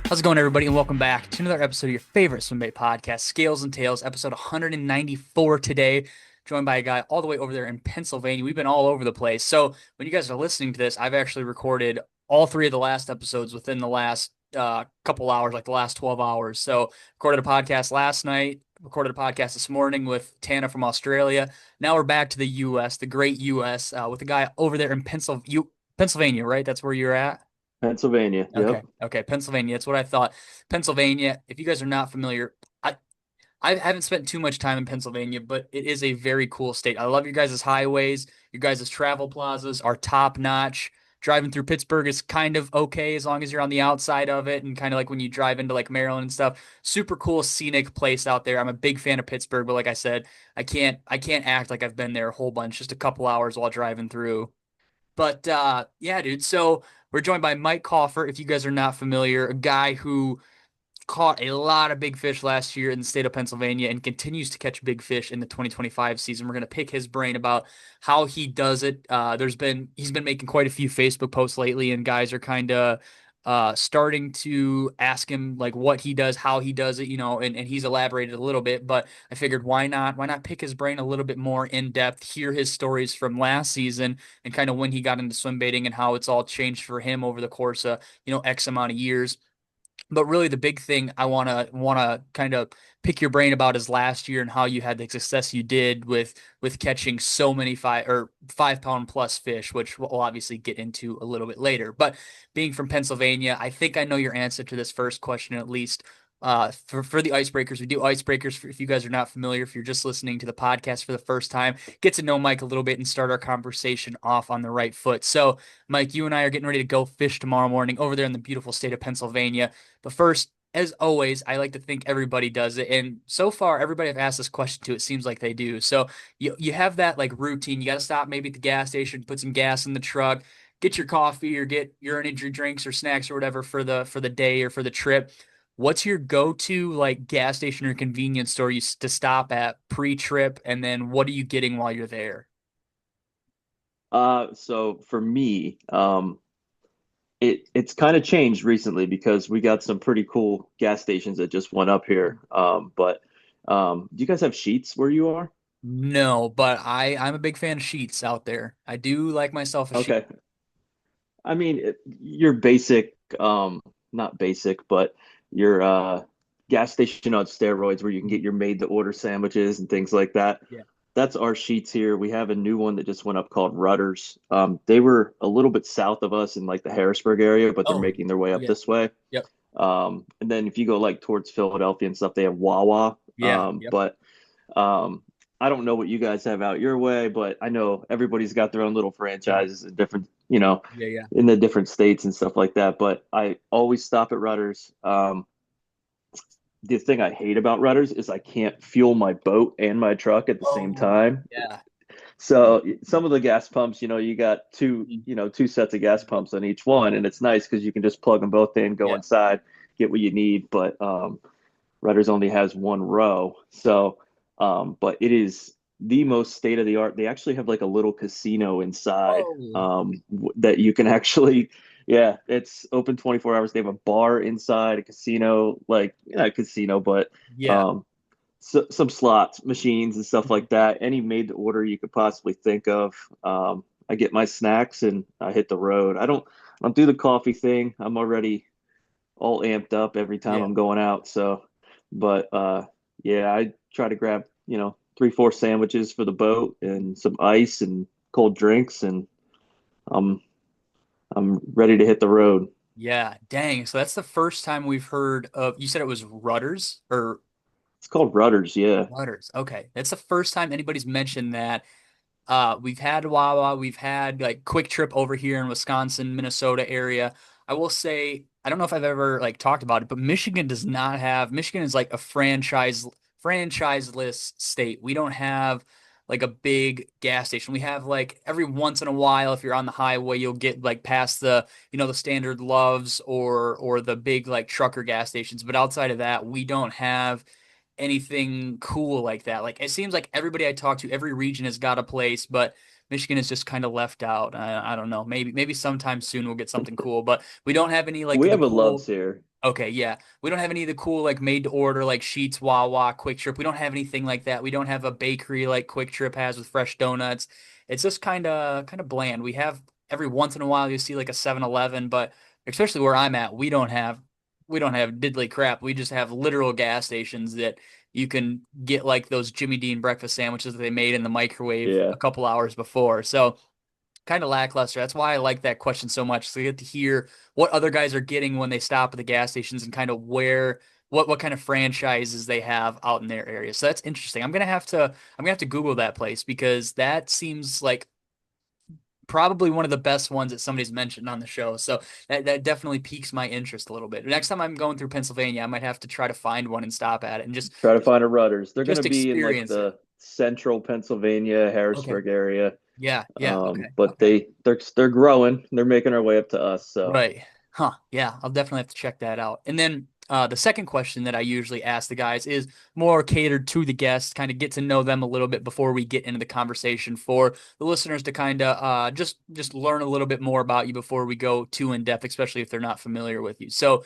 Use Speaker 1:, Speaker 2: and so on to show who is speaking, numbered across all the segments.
Speaker 1: How's it going, everybody, and welcome back to another episode of your favorite swimbait podcast, Scales and Tails, episode 194 today, joined by a guy all the way over there in Pennsylvania. We've been all over the place. So when you guys are listening to this, I've actually recorded all three of the last episodes within the last couple hours, like the last 12 hours. So recorded a podcast last night, recorded a podcast this morning with Tana from Australia. Now we're back to the U.S., the great U.S., with a guy over there in Pennsylvania, right? That's where you're at?
Speaker 2: Pennsylvania.
Speaker 1: Okay.
Speaker 2: Yep.
Speaker 1: Okay. Pennsylvania. That's what I thought. Pennsylvania, if you guys are not familiar, I haven't spent too much time in Pennsylvania, but it is a very cool state. I love your guys' highways. Your guys' travel plazas are top notch. Driving through Pittsburgh is kind of okay as long as you're on the outside of it and kind of like when you drive into like Maryland and stuff. Super cool scenic place out there. I'm a big fan of Pittsburgh, but like I said, I can't act like I've been there a whole bunch, just a couple hours while driving through. But yeah, dude. So we're joined by Mike Colfer. If you guys are not familiar, a guy who caught a lot of big fish last year in the state of Pennsylvania and continues to catch big fish in the 2025 season. We're going to pick his brain about how he does it. He's been making quite a few Facebook posts lately, and guys are kind of starting to ask him like what he does, how he does it, and he's elaborated a little bit, but I figured why not pick his brain a little bit more in depth, hear his stories from last season and kind of when he got into swim baiting and how it's all changed for him over the course of, X amount of years. But really, the big thing I wanna kind of pick your brain about is last year and how you had the success you did with catching so many 5 pound plus fish, which we'll obviously get into a little bit later. But being from Pennsylvania, I think I know your answer to this first question at least. For the icebreakers, we do icebreakers. If you guys are not familiar, if you're just listening to the podcast for the first time, get to know Mike a little bit and start our conversation off on the right foot. So, Mike, you and I are getting ready to go fish tomorrow morning over there in the beautiful state of Pennsylvania. But first, as always, I like to think everybody does it. And so far, everybody I've asked this question to, it seems like they do. So you have that like routine. You got to stop maybe at the gas station, put some gas in the truck, get your coffee or get your energy drinks or snacks or whatever for the day or for the trip. What's your go-to like gas station or convenience store to stop at pre-trip? And then what are you getting while you're there?
Speaker 2: So for me, it's kind of changed recently because we got some pretty cool gas stations that just went up here. But do you guys have Sheets where you are?
Speaker 1: No, but I'm a big fan of Sheets out there. I do like myself a sheet.
Speaker 2: Okay. I mean, your basic, not basic, but your gas station on steroids where you can get your made to order sandwiches and things like that.
Speaker 1: Yeah.
Speaker 2: That's our Sheets here. We have a new one that just went up called Rudders. They were a little bit south of us in like the Harrisburg area, but they're
Speaker 1: Oh,
Speaker 2: making their way up
Speaker 1: yeah.
Speaker 2: this way.
Speaker 1: Yep.
Speaker 2: And then if you go like towards Philadelphia and stuff, they have Wawa.
Speaker 1: Yeah. Yep.
Speaker 2: But I don't know what you guys have out your way, but I know everybody's got their own little franchises in different,
Speaker 1: Yeah. Yeah.
Speaker 2: in the different states and stuff like that. But I always stop at Rudders. The thing I hate about Rudders is I can't fuel my boat and my truck at the same
Speaker 1: Oh,
Speaker 2: time.
Speaker 1: yeah.
Speaker 2: So some of the gas pumps, you got
Speaker 1: Mhm.
Speaker 2: two sets of gas pumps on each one, and it's nice because you can just plug them both in, go
Speaker 1: Yeah.
Speaker 2: inside, get what you need. But Rudders only has one row, so but it is the most state of the art. They actually have like a little casino inside
Speaker 1: Oh,
Speaker 2: that you can actually, yeah, it's open 24 hours. They have a bar inside, a casino, like not a casino, but
Speaker 1: yeah.
Speaker 2: um, some slots machines and stuff like that. Any made to order you could possibly think of. I get my snacks and I hit the road. I don't do the coffee thing. I'm already all amped up every time
Speaker 1: Yeah.
Speaker 2: I'm going out. So, but yeah, I try to grab, 3, 4 sandwiches for the boat and some ice and cold drinks, and I'm I'm ready to hit the road.
Speaker 1: Yeah. Dang. So that's the first time we've heard of, you said it was rudders or
Speaker 2: It's called Rudders, yeah.
Speaker 1: rudders. Okay. That's the first time anybody's mentioned that. We've had Wawa, we've had like Quick Trip over here in Wisconsin, Minnesota area. I will say, I don't know if I've ever like talked about it, but Michigan does not have, Michigan is like a franchiseless state. We don't have like a big gas station. We have like every once in a while, if you're on the highway, you'll get like past the standard Loves or the big like trucker gas stations. But outside of that, we don't have anything cool like that. Like it seems like everybody I talk to, every region has got a place, but Michigan is just kind of left out. I don't know. Maybe sometime soon we'll get something cool, but we don't have any like
Speaker 2: We
Speaker 1: the
Speaker 2: have a Love's
Speaker 1: cool.
Speaker 2: here.
Speaker 1: Okay, yeah. We don't have any of the cool like made to order like Sheets, Wawa, Quick Trip. We don't have anything like that. We don't have a bakery like Quick Trip has with fresh donuts. It's just kind of bland. We have every once in a while you see like a 7-Eleven, but especially where I'm at, we don't have diddly crap. We just have literal gas stations that you can get like those Jimmy Dean breakfast sandwiches that they made in the microwave
Speaker 2: Yeah.
Speaker 1: a couple hours before. So kind of lackluster. That's why I like that question so much. So you get to hear what other guys are getting when they stop at the gas stations and kind of where what kind of franchises they have out in their area. So that's interesting. I'm gonna have to Google that place because that seems like probably one of the best ones that somebody's mentioned on the show. So that definitely piques my interest a little bit. Next time I'm going through Pennsylvania, I might have to try to find one and stop at it and just
Speaker 2: Try to
Speaker 1: just,
Speaker 2: find a Rudders. They're going to
Speaker 1: just
Speaker 2: be in like
Speaker 1: experience it.
Speaker 2: the central Pennsylvania,
Speaker 1: Okay.
Speaker 2: Harrisburg area.
Speaker 1: Yeah, yeah, okay,
Speaker 2: But
Speaker 1: okay.
Speaker 2: they're growing. They're making our way up to us. So
Speaker 1: Right. Huh. Yeah, I'll definitely have to check that out. And then the second question that I usually ask the guys is more catered to the guests, kind of get to know them a little bit before we get into the conversation for the listeners to kind of just learn a little bit more about you before we go too in depth, especially if they're not familiar with you. So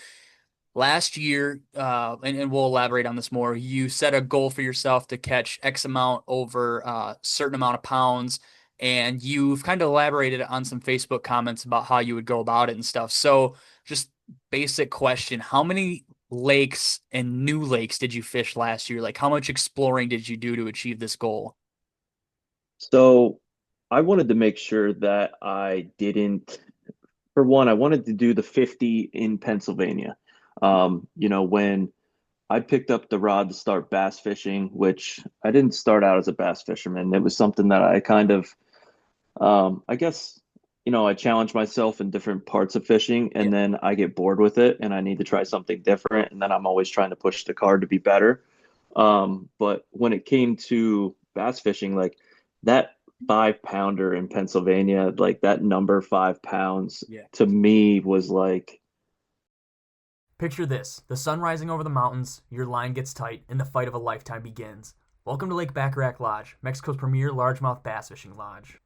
Speaker 1: last year, and we'll elaborate on this more, you set a goal for yourself to catch X amount over a certain amount of pounds, and you've kind of elaborated on some Facebook comments about how you would go about it and stuff. So, just basic question: how many lakes and new lakes did you fish last year? Like, how much exploring did you do to achieve this goal?
Speaker 2: so I wanted to make sure that I didn't. For one, I wanted to do the 50 in Pennsylvania. When I picked up the rod to start bass fishing, which I didn't start out as a bass fisherman. It was something that I kind of, I guess, I challenge myself in different parts of fishing,
Speaker 1: Yeah.
Speaker 2: and then I get bored with it, and I need to try something different, and then I'm always trying to push the card to be better. But when it came to bass fishing, like that 5 pounder in Pennsylvania, like that number 5 pounds
Speaker 1: Yeah.
Speaker 2: to me was like,
Speaker 3: Picture this: the sun rising over the mountains, your line gets tight, and the fight of a lifetime begins. Welcome to Lake Bacharach Lodge, Mexico's premier largemouth bass fishing lodge.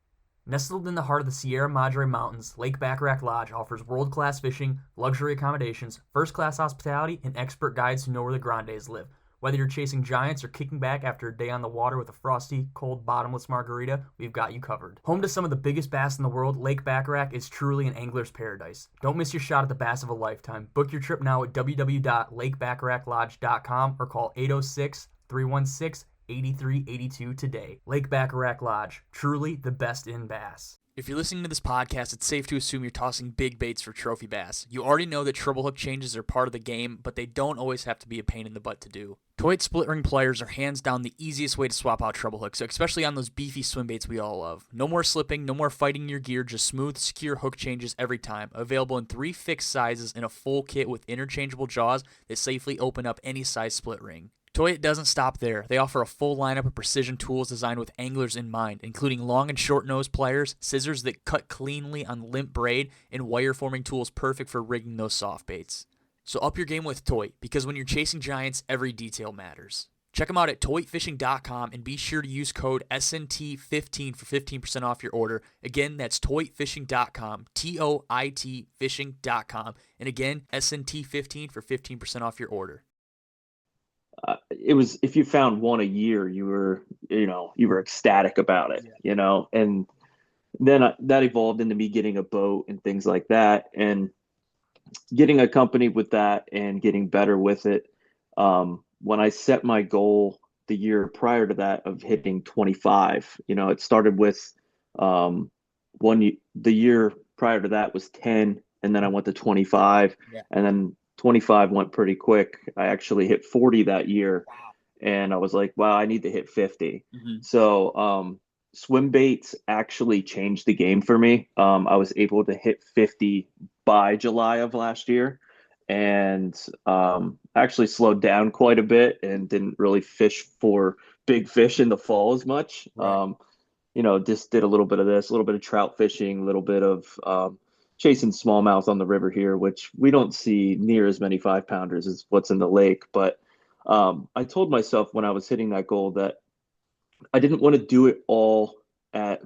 Speaker 3: Nestled in the heart of the Sierra Madre Mountains, Lake Bacharach Lodge offers world-class fishing, luxury accommodations, first-class hospitality, and expert guides who know where the grandes live. Whether you're chasing giants or kicking back after a day on the water with a frosty, cold, bottomless margarita, we've got you covered. Home to some of the biggest bass in the world, Lake Bacharach is truly an angler's paradise. Don't miss your shot at the bass of a lifetime. Book your trip now at www.lakebacharachlodge.com or call 806-316-8382 today. Lake Bacharach Lodge, truly the best in bass.
Speaker 1: If you're listening to this podcast, it's safe to assume you're tossing big baits for trophy bass. You already know that treble hook changes are part of the game, but they don't always have to be a pain in the butt to do. Toit split ring pliers are hands down the easiest way to swap out treble hooks, especially on those beefy swim baits we all love. No more slipping, no more fighting your gear, just smooth, secure hook changes every time. Available in 3 fixed sizes in a full kit with interchangeable jaws that safely open up any size split ring. Toyota doesn't stop there. They offer a full lineup of precision tools designed with anglers in mind, including long and short nose pliers, scissors that cut cleanly on limp braid, and wire forming tools perfect for rigging those soft baits. So up your game with Toy, because when you're chasing giants, every detail matters. Check them out at toyfishing.com and be sure to use code SNT15 for 15% off your order. Again, that's toyfishing.com, TOIT fishing.com. And again, SNT15 for 15% off your order.
Speaker 2: it was if you found one a year, you were ecstatic about it,
Speaker 1: Yeah.
Speaker 2: and then that evolved into me getting a boat and things like that, and getting a company with that and getting better with it. When I set my goal the year prior to that of hitting 25, it started with the year prior to that was 10, and then I went to 25,
Speaker 1: Yeah.
Speaker 2: and then 25 went pretty quick. I actually hit 40 that year,
Speaker 1: Wow.
Speaker 2: and I was like, wow, I need to hit 50.
Speaker 1: Mm-hmm.
Speaker 2: So swim baits actually changed the game for me. I was able to hit 50 by July of last year, and actually slowed down quite a bit and didn't really fish for big fish in the fall as much.
Speaker 1: Right.
Speaker 2: Just did a little bit of this, a little bit of trout fishing, a little bit of chasing smallmouth on the river here, which we don't see near as many 5 pounders as what's in the lake. But I told myself when I was hitting that goal that I didn't want to do it all at,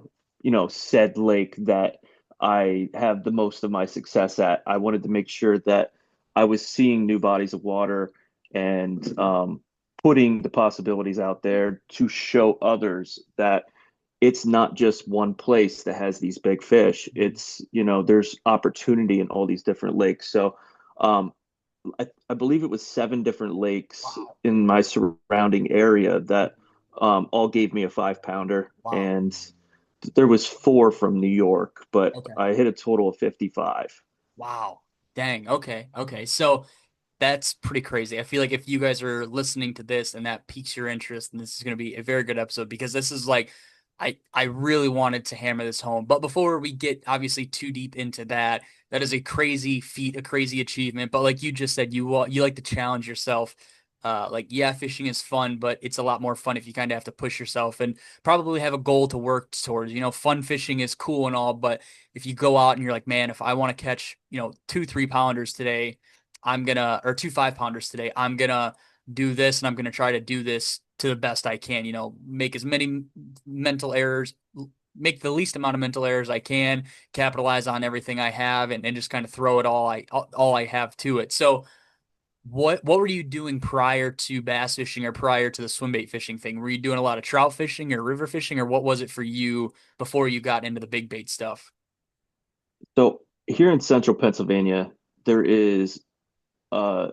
Speaker 2: said lake that I have the most of my success at. I wanted to make sure that I was seeing new bodies of water and putting the possibilities out there to show others that it's not just one place that has these big fish. It's, there's opportunity in all these different lakes. So um, I believe it was 7 different lakes
Speaker 1: Wow.
Speaker 2: in my surrounding area that all gave me a 5 pounder.
Speaker 1: Wow.
Speaker 2: And there was 4 from New York, but
Speaker 1: Okay.
Speaker 2: I hit a total of 55.
Speaker 1: Wow. Dang. Okay. Okay. So that's pretty crazy. I feel like if you guys are listening to this and that piques your interest, and this is going to be a very good episode because this is like I really wanted to hammer this home. But before we get obviously too deep into that, that is a crazy feat, a crazy achievement. But like you just said, you like to challenge yourself. Like yeah, fishing is fun, but it's a lot more fun if you kind of have to push yourself and probably have a goal to work towards. Fun fishing is cool and all, but if you go out and you're like, man, if I want to catch, 2 3 pounders today, or 2 5 pounders today. I'm gonna do this and I'm gonna try to do this to the best I can, make as many mental errors, make the least amount of mental errors I can, capitalize on everything I have and just kind of throw it all I have to it. So what were you doing prior to bass fishing or prior to the swimbait fishing thing? Were you doing a lot of trout fishing or river fishing, or what was it for you before you got into the big bait stuff?
Speaker 2: So here in central Pennsylvania, there is uh,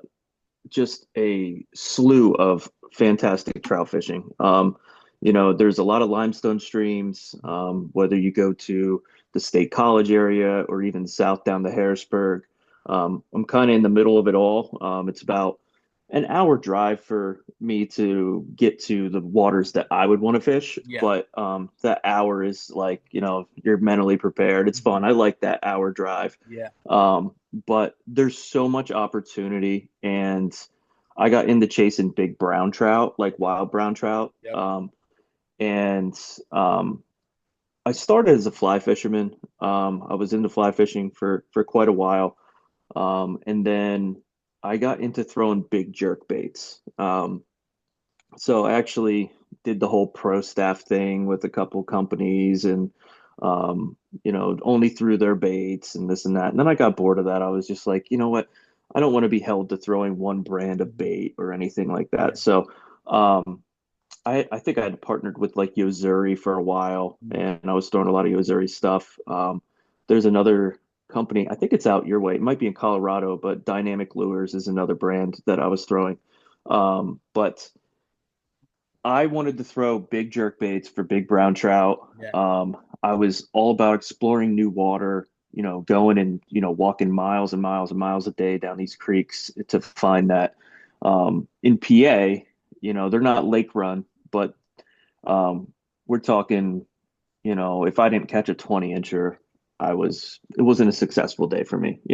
Speaker 2: just a slew of fantastic trout fishing. There's a lot of limestone streams, whether you go to the State College area or even south down to Harrisburg. I'm kind of in the middle of it all. It's about an hour drive for me to get to the waters that I would want to fish,
Speaker 1: Yeah.
Speaker 2: but that hour is like, you're mentally prepared. It's fun.
Speaker 1: Mhm.
Speaker 2: I like that hour drive.
Speaker 1: Yeah.
Speaker 2: But there's so much opportunity, and I got into chasing big brown trout, like wild brown trout.
Speaker 1: Yep.
Speaker 2: And I started as a fly fisherman. I was into fly fishing for quite a while. And then I got into throwing big jerk baits. So I actually did the whole pro staff thing with a couple companies and only threw their baits and this and that. And then I got bored of that. I was just like, you know what? I don't want to be held to throwing one brand of bait or anything like that.
Speaker 1: Yeah.
Speaker 2: So I think I had partnered with like Yozuri for a while,
Speaker 1: Mhm.
Speaker 2: and I was throwing a lot of Yozuri stuff. There's another company, I think it's out your way. It might be in Colorado, but Dynamic Lures is another brand that I was throwing. But I wanted to throw big jerk baits for big brown trout.
Speaker 1: Yeah.
Speaker 2: I was all about exploring new water, going and, walking miles and miles and miles a day down these creeks to find that. In PA, they're not lake run, but um, we're talking, if I didn't catch a 20 incher, it wasn't a successful day for me. A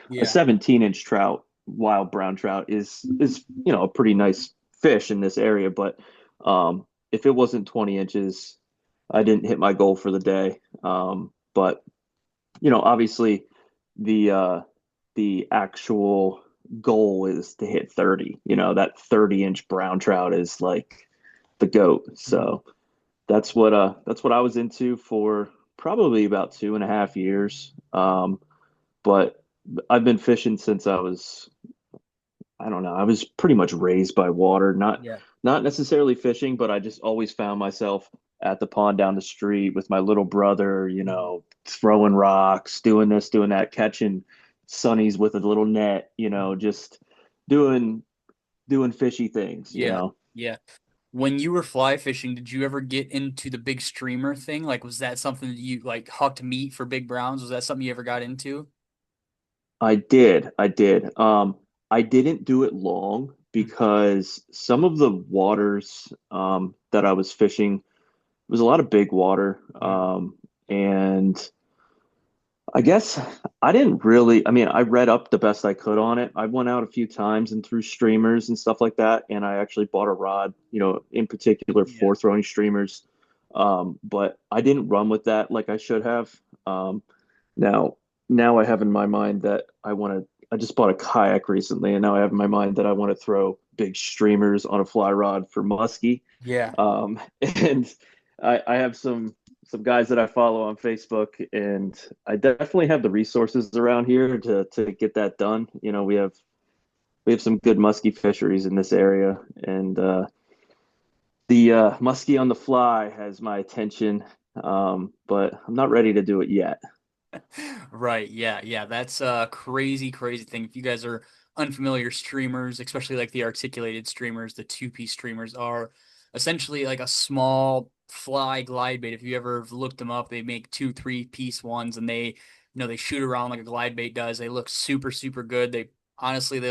Speaker 1: Yeah.
Speaker 2: 17-inch trout, wild brown trout is, a pretty nice fish in this area. But if it wasn't 20 inches, I didn't hit my goal for the day. But, obviously the actual goal is to hit 30. That 30-inch brown trout is like the goat.
Speaker 1: Mhm.
Speaker 2: So that's what I was into for probably about 2.5 years. But I've been fishing since I don't know, I was pretty much raised by water,
Speaker 1: Yeah.
Speaker 2: not necessarily fishing, but I just always found myself at the pond down the street with my little brother,
Speaker 1: Mhm.
Speaker 2: throwing rocks, doing this, doing that, catching sunnies with a little net,
Speaker 1: Mhm.
Speaker 2: just doing fishy things.
Speaker 1: Yeah. Yeah. When you were fly fishing, did you ever get into the big streamer thing? Like, was that something that you like hucked meat for big browns? Was that something you ever got into?
Speaker 2: I did. I didn't do it long because some of the waters that I was fishing was a lot of big water.
Speaker 1: Yeah.
Speaker 2: And I guess I didn't really, I mean, I read up the best I could on it. I went out a few times and threw streamers and stuff like that. And I actually bought a rod, in particular
Speaker 1: Yeah.
Speaker 2: for throwing streamers. But I didn't run with that like I should have. Now, now I have in my mind that I just bought a kayak recently, and now I have in my mind that I want to throw big streamers on a fly rod for muskie.
Speaker 1: Yeah.
Speaker 2: And I have some some guys that I follow on Facebook, and I definitely have the resources around here to get that done. We have some good muskie fisheries in this area, and the muskie on the fly has my attention, but I'm not ready to do it yet.
Speaker 1: Right. Yeah. Yeah. That's a crazy, crazy thing. If you guys are unfamiliar, streamers, especially like the articulated streamers, the two-piece streamers are essentially like a small fly glide bait. If you ever looked them up, they make two, three-piece ones and they shoot around like a glide bait does. They look super, super good. They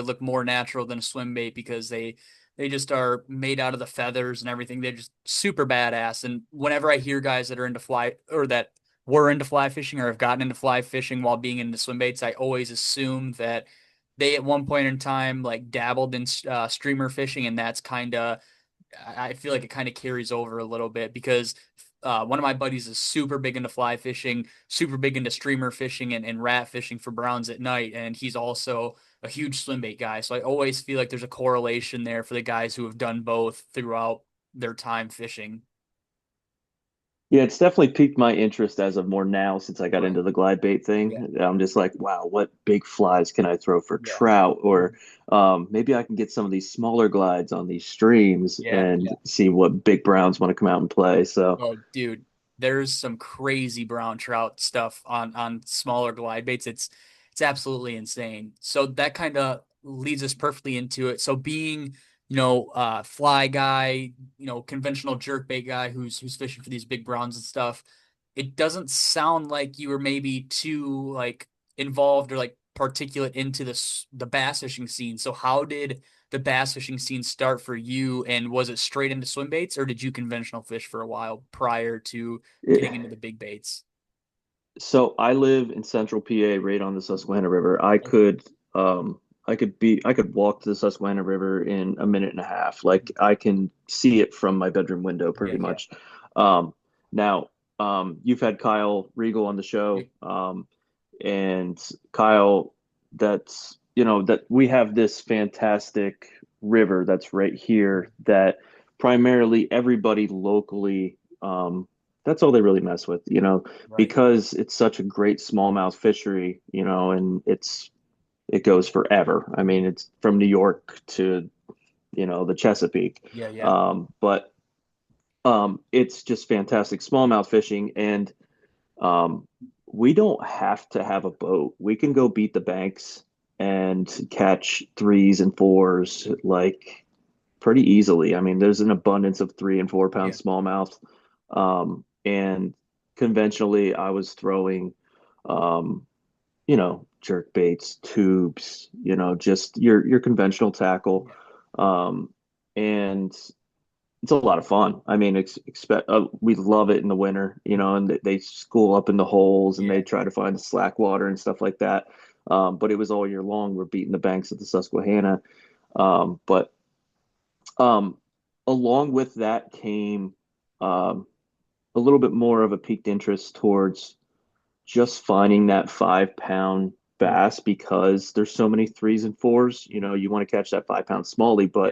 Speaker 1: look more natural than a swim bait because they just are made out of the feathers and everything. They're just super badass. And whenever I hear guys that are into fly or that were into fly fishing or have gotten into fly fishing while being into swim baits, I always assume that they at one point in time like dabbled in streamer fishing, and that's kind of I feel like it kind of carries over a little bit because one of my buddies is super big into fly fishing, super big into streamer fishing and rat fishing for browns at night, and he's also a huge swim bait guy. So I always feel like there's a correlation there for the guys who have done both throughout their time fishing.
Speaker 2: Yeah, it's definitely piqued my interest as of more now since I got
Speaker 1: Right.
Speaker 2: into the glide bait
Speaker 1: Yeah.
Speaker 2: thing. I'm just like, wow, what big flies can I throw for
Speaker 1: Yeah.
Speaker 2: trout? Or maybe I can get some of these smaller glides on these streams
Speaker 1: Yeah.
Speaker 2: and see what big browns want to come out and play. So,
Speaker 1: Oh, dude, there's some crazy brown trout stuff on smaller glide baits. It's absolutely insane. So that kind of leads us perfectly into it. So being, fly guy, conventional jerk bait guy who's fishing for these big browns and stuff, it doesn't sound like you were maybe too like involved or like particulate into the bass fishing scene. So how did the bass fishing scene start for you, and was it straight into swim baits, or did you conventional fish for a while prior to getting
Speaker 2: it,
Speaker 1: into the big baits?
Speaker 2: so I live in central PA, right on the Susquehanna River.
Speaker 1: Okay.
Speaker 2: I could walk to the Susquehanna River in a minute and a half. Like I can see it from my bedroom window
Speaker 1: Yeah,
Speaker 2: pretty
Speaker 1: yeah.
Speaker 2: much. Now, you've had Kyle Regal on the show. And Kyle, that we have this fantastic river that's right here that primarily everybody locally, that's all they really mess with,
Speaker 1: Right.
Speaker 2: because it's such a great smallmouth fishery, and it goes forever. I mean, it's from New York to, the Chesapeake.
Speaker 1: Yeah, yeah.
Speaker 2: But it's just fantastic smallmouth fishing, and um, we don't have to have a boat. We can go beat the banks and catch threes and fours like pretty easily. I mean, there's an abundance of 3 and 4 pound
Speaker 1: Yeah.
Speaker 2: smallmouth. And conventionally, I was throwing, um, jerk baits, tubes, just your conventional tackle.
Speaker 1: Yeah.
Speaker 2: Um, and it's a lot of fun. I mean, expect we love it in the winter, and they school up in the holes and they
Speaker 1: Yeah.
Speaker 2: try to find the slack water and stuff like that. But it was all year long. We're beating the banks of the Susquehanna. But um, along with that came um, a little bit more of a piqued interest towards just finding that 5 pound
Speaker 1: Right.
Speaker 2: bass because there's so many threes and fours. You want to catch that 5 pound smallie,
Speaker 1: Yeah.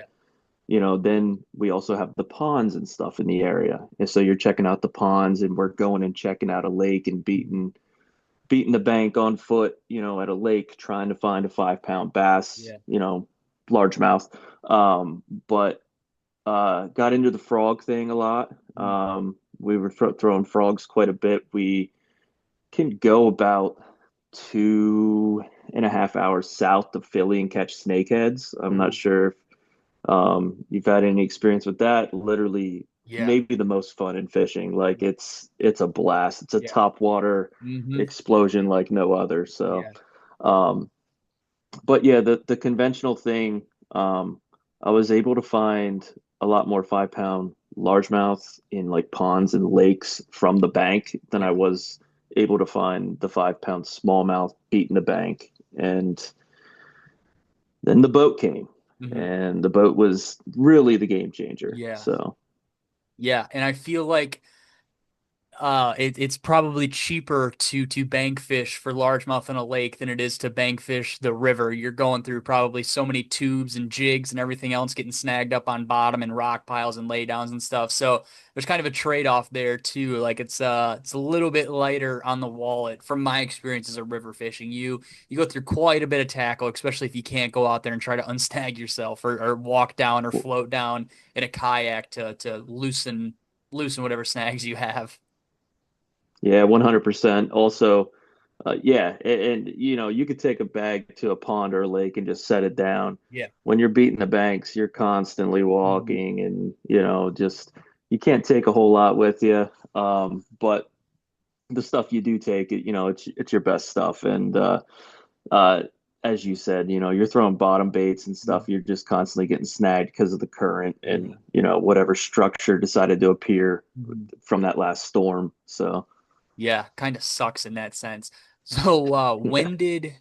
Speaker 2: but then we also have the ponds and stuff in the area. And so you're checking out the ponds and we're going and checking out a lake and beating the bank on foot, at a lake trying to find a 5 pound bass,
Speaker 1: Yeah.
Speaker 2: largemouth. But got into the frog thing a lot. We were throwing frogs quite a bit. We can go about 2.5 hours south of Philly and catch snakeheads. I'm not
Speaker 1: Ooh.
Speaker 2: sure if you've had any experience with that? Literally,
Speaker 1: Yeah.
Speaker 2: maybe the most fun in fishing. Like it's a blast. It's a
Speaker 1: Yeah.
Speaker 2: top water
Speaker 1: Mm-hmm.
Speaker 2: explosion like no other. So,
Speaker 1: Yeah.
Speaker 2: um, but yeah, the conventional thing, I was able to find a lot more 5 pound largemouth in like ponds and lakes from the bank than
Speaker 1: Yeah.
Speaker 2: I was able to find the 5 pound smallmouth beating the bank. And then the boat came,
Speaker 1: Mm-hmm.
Speaker 2: and the boat was really the game changer.
Speaker 1: Yeah.
Speaker 2: So,
Speaker 1: Yeah. And I feel like It's probably cheaper to bank fish for largemouth in a lake than it is to bank fish the river. You're going through probably so many tubes and jigs and everything else getting snagged up on bottom and rock piles and laydowns and stuff. So there's kind of a trade-off there too. Like it's a little bit lighter on the wallet from my experience as a river fishing. You go through quite a bit of tackle, especially if you can't go out there and try to unsnag yourself or walk down or float down in a kayak to loosen whatever snags you have.
Speaker 2: Yeah, 100%. Also, yeah, and, you could take a bag to a pond or a lake and just set it down.
Speaker 1: Yeah.
Speaker 2: When you're beating the banks, you're constantly
Speaker 1: Mhm.
Speaker 2: walking, and just you can't take a whole lot with you. But the stuff you do take, it's your best stuff. And uh, as you said, you're throwing bottom baits and stuff. You're just constantly getting snagged because of the current and
Speaker 1: Yeah.
Speaker 2: whatever structure decided to appear
Speaker 1: Mhm.
Speaker 2: from that last storm. So
Speaker 1: Yeah, kind of sucks in that sense. So,
Speaker 2: yeah.
Speaker 1: when did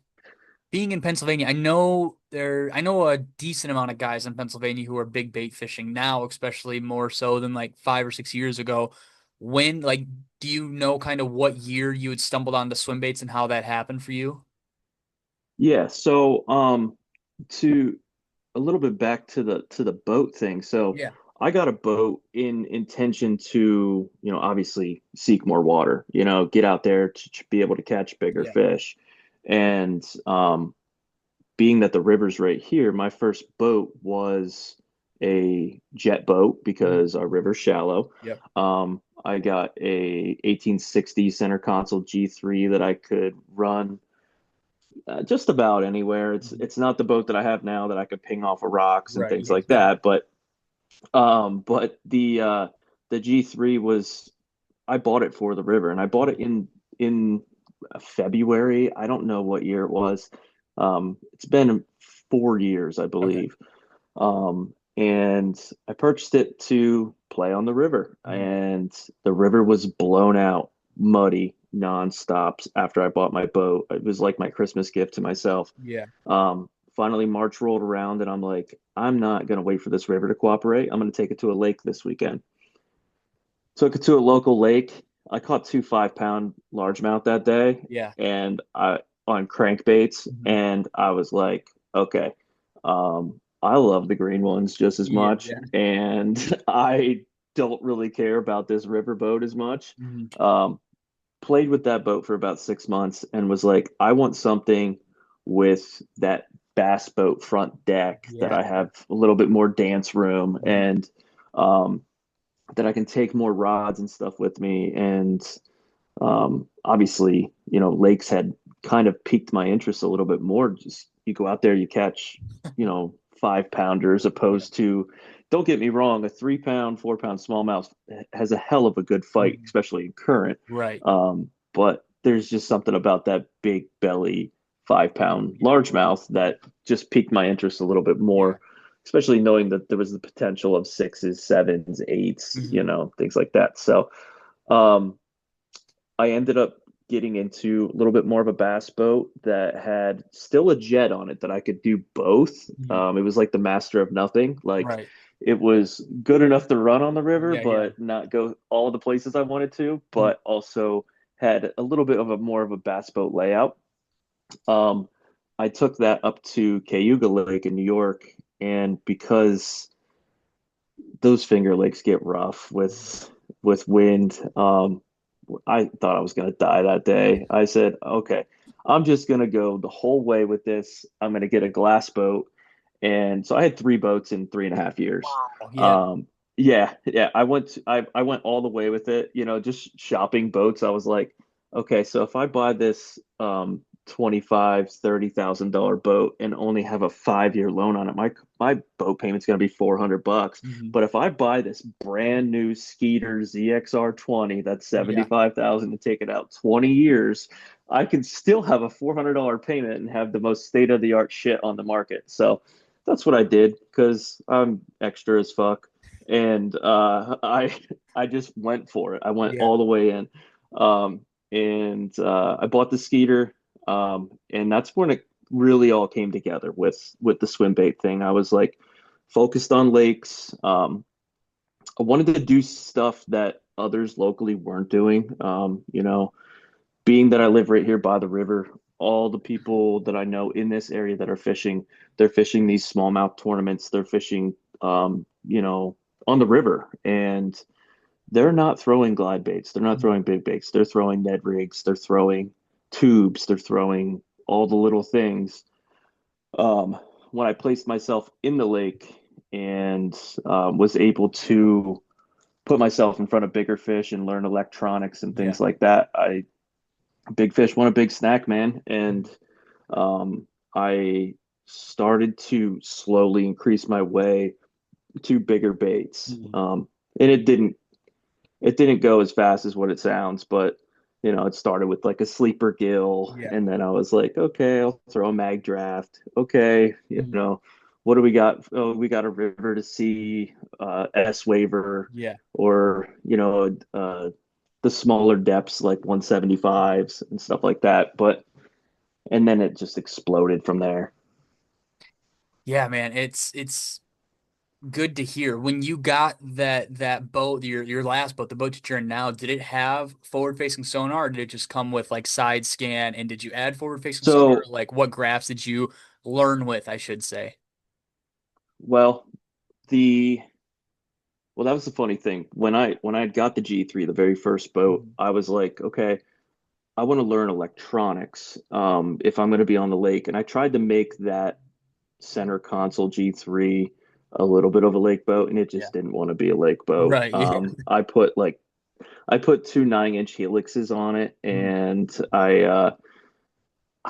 Speaker 1: being in Pennsylvania, I know a decent amount of guys in Pennsylvania who are big bait fishing now, especially more so than like 5 or 6 years ago. When, like, do you know kind of what year you had stumbled onto swim baits and how that happened for you?
Speaker 2: Yeah, so to a little bit back to the boat thing. So
Speaker 1: Yeah.
Speaker 2: I got a boat in intention to, obviously seek more water, get out there to be able to catch bigger
Speaker 1: Yeah.
Speaker 2: fish. And being that the river's right here, my first boat was a jet boat
Speaker 1: Mhm.
Speaker 2: because our river's shallow.
Speaker 1: Yep.
Speaker 2: I got a 1860 center console G3 that I could run just about anywhere. It's
Speaker 1: Mhm.
Speaker 2: it's not the boat that I have now that I could ping off of rocks and
Speaker 1: Right.
Speaker 2: things
Speaker 1: Yeah,
Speaker 2: like
Speaker 1: exactly.
Speaker 2: that. But the G3 was I bought it for the river, and I bought it in February. I don't know what year it was. It's been 4 years, I
Speaker 1: Okay.
Speaker 2: believe. And I purchased it to play on the river,
Speaker 1: Mhm.
Speaker 2: and the river was blown out, muddy, nonstop after I bought my boat. It was like my Christmas gift to myself.
Speaker 1: Yeah.
Speaker 2: Finally, March rolled around, and I'm like, I'm not going to wait for this river to cooperate. I'm going to take it to a lake this weekend. Took it to a local lake. I caught 2 5-pound largemouth that day,
Speaker 1: Yeah.
Speaker 2: and I on crankbaits,
Speaker 1: Mhm.
Speaker 2: and I was like, okay, I love the green ones just as
Speaker 1: Yeah.
Speaker 2: much,
Speaker 1: Yeah.
Speaker 2: and I don't really care about this river boat as much.
Speaker 1: Mhm.
Speaker 2: Um, Played with that boat for about 6 months and was like, I want something with that bass boat front deck that
Speaker 1: Yeah.
Speaker 2: I have a little bit more dance room
Speaker 1: Mhm.
Speaker 2: and that I can take more rods and stuff with me. And obviously, lakes had kind of piqued my interest a little bit more. Just you go out there, you catch, 5-pounders
Speaker 1: Yeah.
Speaker 2: opposed to, don't get me wrong, a 3-pound, 4-pound smallmouth has a hell of a good fight,
Speaker 1: Mhm.
Speaker 2: especially in current.
Speaker 1: Right.
Speaker 2: But there's just something about that big belly 5-pound
Speaker 1: Yeah.
Speaker 2: largemouth that just piqued my interest a little bit
Speaker 1: Yeah.
Speaker 2: more, especially knowing that there was the potential of sixes, sevens, eights,
Speaker 1: Mhm.
Speaker 2: things like that. So um, I ended up getting into a little bit more of a bass boat that had still a jet on it that I could do both.
Speaker 1: Mhm.
Speaker 2: It was like the master of nothing. Like
Speaker 1: Right.
Speaker 2: it was good enough to run on the river,
Speaker 1: Yeah. Yeah.
Speaker 2: but not go all the places I wanted to,
Speaker 1: Mhm.
Speaker 2: but also had a little bit of a more of a bass boat layout. Um, I took that up to Cayuga Lake in New York, and because those Finger Lakes get rough with wind. I thought I was gonna die that day. I said, okay, I'm just gonna go the whole way with this. I'm gonna get a glass boat, and so I had 3 boats in 3.5 years.
Speaker 1: Wow. Yeah.
Speaker 2: Yeah, yeah. I went all the way with it. Just shopping boats. I was like, okay, so if I buy this 25, $30,000 boat and only have a 5-year loan on it, my boat payment's gonna be $400.
Speaker 1: Mhm.
Speaker 2: But if I buy this brand new Skeeter ZXR 20, that's
Speaker 1: Yeah.
Speaker 2: 75,000 to take it out 20 years, I can still have a $400 payment and have the most state of the art shit on the market. So that's what I did because I'm extra as fuck, and I just went for it. I went
Speaker 1: Yeah.
Speaker 2: all the way in, and I bought the Skeeter, and that's when it really all came together with the swim bait thing. I was like focused on lakes. I wanted to do stuff that others locally weren't doing. Being that I live right here by the river, all the people that I know in this area that are fishing, they're fishing these smallmouth tournaments. They're fishing, on the river, and they're not throwing glide baits. They're not throwing big baits. They're throwing Ned rigs. They're throwing tubes. They're throwing all the little things. Um, when I placed myself in the lake and was able to put myself in front of bigger fish and learn electronics and
Speaker 1: Yeah.
Speaker 2: things like that, I big fish want a big snack, man. And I started to slowly increase my way to bigger baits.
Speaker 1: Mhm.
Speaker 2: And it didn't go as fast as what it sounds, but it started with like a sleeper gill,
Speaker 1: Yeah.
Speaker 2: and then I was like, okay, I'll throw a mag draft. Okay,
Speaker 1: Mhm.
Speaker 2: what do we got? Oh, we got a river to sea, S waiver,
Speaker 1: Yeah.
Speaker 2: or the smaller depths like 175s and stuff like that. But and then it just exploded from there.
Speaker 1: Yeah, man, it's good to hear. When you got that boat, your last boat, the boat that you're in now, did it have forward facing sonar, or did it just come with like side scan? And did you add forward facing sonar?
Speaker 2: So,
Speaker 1: Like what graphs did you learn with, I should say?
Speaker 2: well, the well, that was the funny thing. When I got the G3, the very first boat,
Speaker 1: Mhm.
Speaker 2: I was like, okay, I want to learn electronics if I'm going to be on the lake. And I tried to make that center console G3 a little bit of a lake boat, and it
Speaker 1: Yeah.
Speaker 2: just didn't want to be a lake boat.
Speaker 1: Right. Yeah.
Speaker 2: I put two 9-inch helixes on it,
Speaker 1: Mhm.
Speaker 2: and I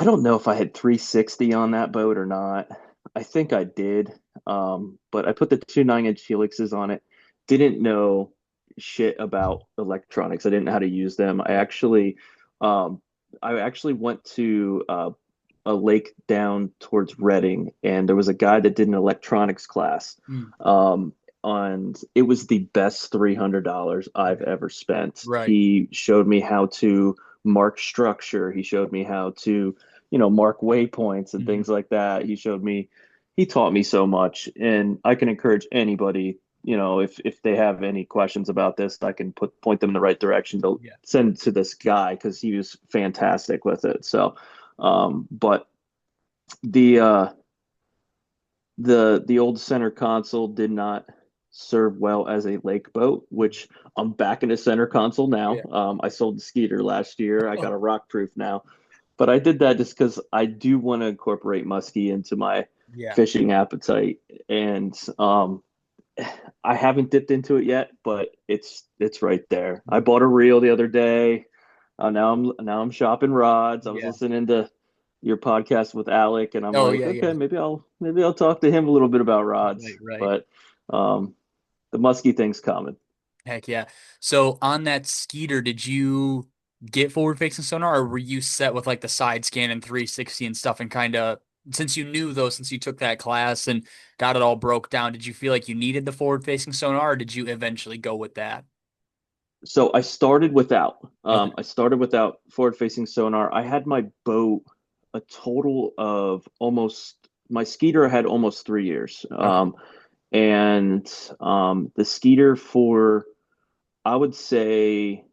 Speaker 2: don't know if I had 360 on that boat or not. I think I did. But I put the two 9-inch helixes on it. Didn't know shit about electronics. I didn't know how to use them.
Speaker 1: Yeah.
Speaker 2: Um, I actually went to a lake down towards Reading, and there was a guy that did an electronics class.
Speaker 1: Mm.
Speaker 2: And it was the best $300 I've
Speaker 1: Yeah.
Speaker 2: ever spent.
Speaker 1: Right.
Speaker 2: He showed me how to mark structure. He showed me how to, mark waypoints and
Speaker 1: Mhm.
Speaker 2: things like that. He taught me so much, and I can encourage anybody, if they have any questions about this, I can point them in the right direction to
Speaker 1: Yeah.
Speaker 2: send to this guy because he was fantastic with it. So, but the the old center console did not serve well as a lake boat, which I'm back in a center console now.
Speaker 1: Yeah.
Speaker 2: I sold the Skeeter last year. I got a rock proof now, but I did that just because I do want to incorporate muskie into my
Speaker 1: Yeah.
Speaker 2: fishing appetite, and I haven't dipped into it yet, but it's right there. I
Speaker 1: Mhm.
Speaker 2: bought a reel the other day. Now I'm shopping rods. I was
Speaker 1: Yeah.
Speaker 2: listening to your podcast with Alec, and I'm
Speaker 1: Oh
Speaker 2: like,
Speaker 1: yeah. Yeah.
Speaker 2: okay, maybe I'll talk to him a little bit about rods.
Speaker 1: Right. Right.
Speaker 2: But um, the muskie thing's coming.
Speaker 1: Heck yeah. So on that Skeeter, did you get forward facing sonar, or were you set with like the side scan and 360 and stuff, and kind of since you knew those, since you took that class and got it all broke down, did you feel like you needed the forward facing sonar, or did you eventually go with that?
Speaker 2: So I started without.
Speaker 1: Okay.
Speaker 2: I started without forward-facing sonar. I had my boat a total of almost my Skeeter had almost 3 years.
Speaker 1: Okay.
Speaker 2: And the Skeeter for I would say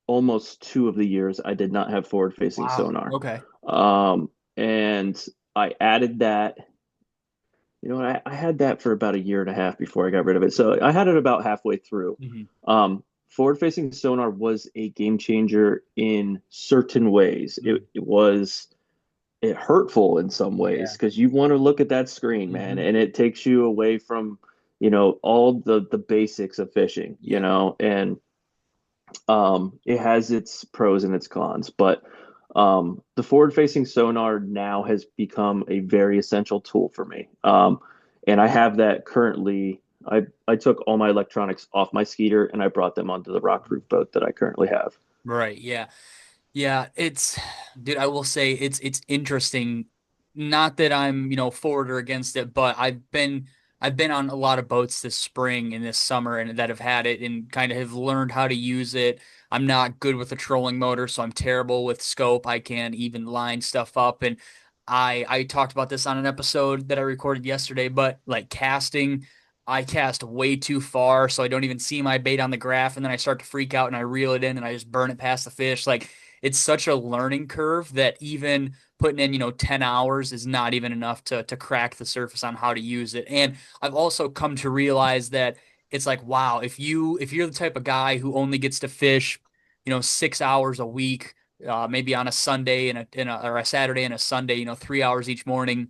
Speaker 2: almost 2 of the years I did not have forward facing
Speaker 1: Wow.
Speaker 2: sonar.
Speaker 1: Okay.
Speaker 2: And I added that. I had that for about a year and a half before I got rid of it. So I had it about halfway through.
Speaker 1: Hmm.
Speaker 2: Forward facing sonar was a game changer in certain ways.
Speaker 1: Hmm.
Speaker 2: It hurtful in some ways
Speaker 1: Yeah.
Speaker 2: because you want to look at that screen, man,
Speaker 1: Hmm.
Speaker 2: and it takes you away from, all the basics of fishing,
Speaker 1: Yeah.
Speaker 2: and it has its pros and its cons, but the forward-facing sonar now has become a very essential tool for me. And I have that currently. I took all my electronics off my Skeeter and I brought them onto the rockproof boat that I currently have.
Speaker 1: Right. Yeah. Yeah, dude, I will say it's interesting. Not that I'm, forward or against it, but I've been on a lot of boats this spring and this summer and that have had it and kind of have learned how to use it. I'm not good with a trolling motor, so I'm terrible with scope. I can't even line stuff up. And I talked about this on an episode that I recorded yesterday, but like casting. I cast way too far, so I don't even see my bait on the graph, and then I start to freak out and I reel it in and I just burn it past the fish. Like it's such a learning curve that even putting in, 10 hours is not even enough to crack the surface on how to use it. And I've also come to realize that it's like, wow, if you're the type of guy who only gets to fish, 6 hours a week, maybe on a Sunday or a Saturday and a Sunday, 3 hours each morning,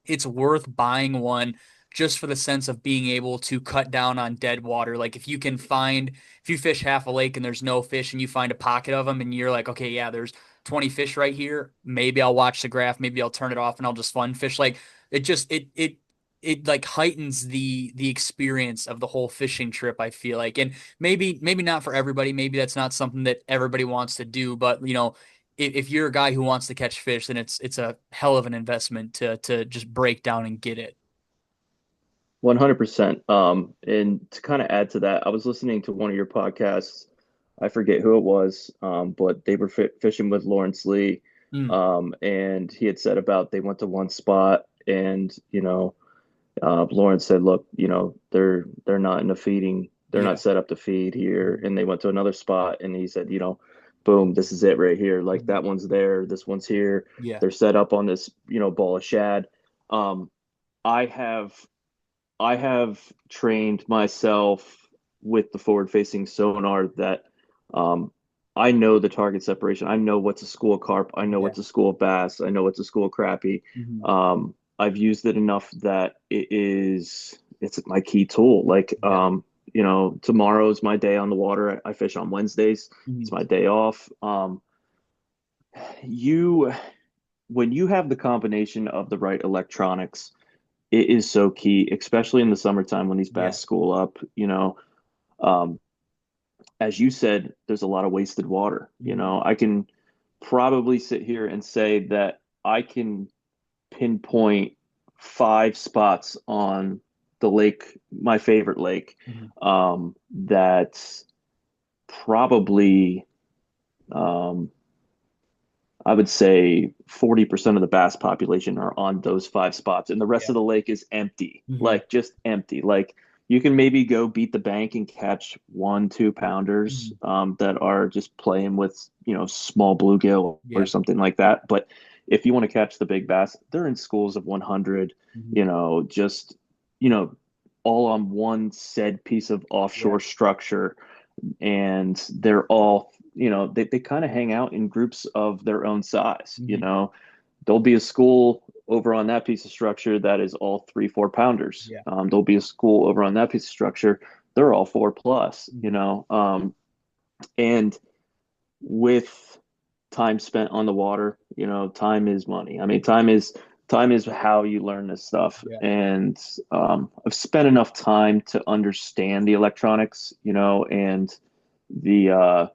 Speaker 1: it's worth buying one just for the sense of being able to cut down on dead water. Like if you fish half a lake and there's no fish and you find a pocket of them and you're like, okay, yeah, there's 20 fish right here. Maybe I'll watch the graph. Maybe I'll turn it off and I'll just fun fish. Like it like heightens the experience of the whole fishing trip, I feel like. And maybe not for everybody. Maybe that's not something that everybody wants to do, but if you're a guy who wants to catch fish, then it's a hell of an investment to just break down and get it.
Speaker 2: 100%. And to kind of add to that, I was listening to one of your podcasts. I forget who it was, but they were fishing with Lawrence Lee.
Speaker 1: Mm,
Speaker 2: And he had said about they went to one spot and, Lawrence said, look, they're not in a feeding, they're not
Speaker 1: yeah.
Speaker 2: set up to feed here. And they went to another spot and he said, boom, this is it right here. Like
Speaker 1: Mhm.
Speaker 2: that one's there, this one's here.
Speaker 1: Yeah.
Speaker 2: They're set up on this, ball of shad. Um, I have I have trained myself with the forward facing sonar that um, I know the target separation. I know what's a school of carp. I know
Speaker 1: Yeah.
Speaker 2: what's a school of bass. I know what's a school of crappie.
Speaker 1: Mhm.
Speaker 2: I've used it enough that it's my key tool. Like
Speaker 1: Yeah.
Speaker 2: tomorrow's my day on the water. I fish on Wednesdays. It's
Speaker 1: Mhm.
Speaker 2: my day off. You when you have the combination of the right electronics, it is so key, especially in the summertime when these
Speaker 1: Yeah.
Speaker 2: bass school up. Um, as you said, there's a lot of wasted water.
Speaker 1: Mhm.
Speaker 2: I can probably sit here and say that I can pinpoint 5 spots on the lake, my favorite lake,
Speaker 1: Mhm.
Speaker 2: that probably um, I would say 40% of the bass population are on those 5 spots, and the rest
Speaker 1: Yeah.
Speaker 2: of the lake is empty,
Speaker 1: Mhm.
Speaker 2: like just empty. Like you can maybe go beat the bank and catch 1, 2 pounders
Speaker 1: Mhm.
Speaker 2: that are just playing with, small bluegill or
Speaker 1: Yeah.
Speaker 2: something like that. But if you want to catch the big bass, they're in schools of 100,
Speaker 1: Mhm.
Speaker 2: just, you know, all on one said piece of
Speaker 1: Yeah.
Speaker 2: offshore structure, and they're all they kind of hang out in groups of their own size.
Speaker 1: Mhm.
Speaker 2: There'll be a school over on that piece of structure that is all 3 4 pounders.
Speaker 1: Yeah.
Speaker 2: There'll be a school over on that piece of structure, they're all 4 plus.
Speaker 1: Mhm.
Speaker 2: And with time spent on the water, time is money. I mean, time is how you learn this stuff.
Speaker 1: Yeah.
Speaker 2: And I've spent enough time to understand the electronics, and the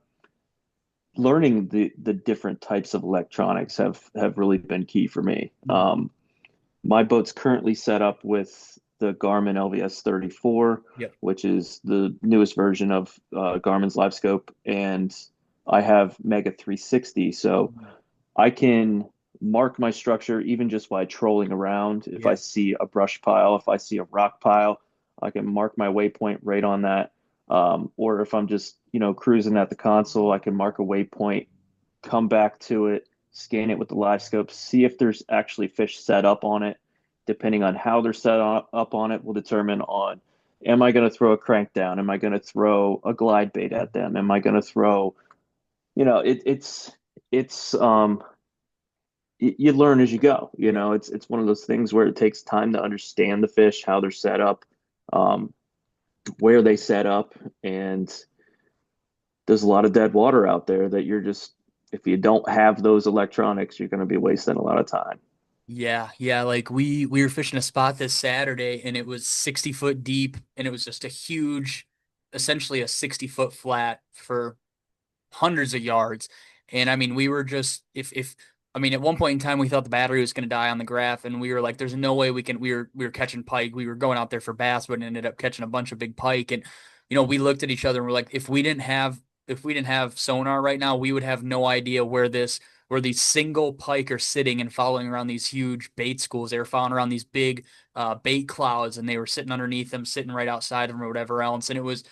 Speaker 2: learning the different types of electronics have really been key for me.
Speaker 1: Mhm.
Speaker 2: My boat's currently set up with the Garmin LVS 34,
Speaker 1: Yep.
Speaker 2: which is the newest version of Garmin's LiveScope, and I have Mega 360, so
Speaker 1: Mhm.
Speaker 2: I can mark my structure even just by trolling around. If I
Speaker 1: Yeah.
Speaker 2: see a brush pile, if I see a rock pile, I can mark my waypoint right on that. Or if I'm just, cruising at the console, I can mark a waypoint, come back to it, scan it with the live scope, see if there's actually fish set up on it. Depending on how they're up on it, will determine on, am I going to throw a crank down? Am I going to throw a glide bait at them? Am I going to throw, it's you learn as you go.
Speaker 1: Yeah.
Speaker 2: It's one of those things where it takes time to understand the fish, how they're set up, um, where they set up, and there's a lot of dead water out there that you're just, if you don't have those electronics, you're going to be wasting a lot of time.
Speaker 1: Yeah, yeah, like we were fishing a spot this Saturday and it was 60 foot deep and it was just a huge, essentially a 60-foot flat for hundreds of yards. And I mean, we were just if I mean, at one point in time we thought the battery was going to die on the graph and we were like there's no way we were catching pike. We were going out there for bass but ended up catching a bunch of big pike and we looked at each other and we're like if we didn't have sonar right now, we would have no idea where this where these single pike are sitting and following around these huge bait schools. They were following around these big bait clouds, and they were sitting underneath them, sitting right outside of them, or whatever else. And it was,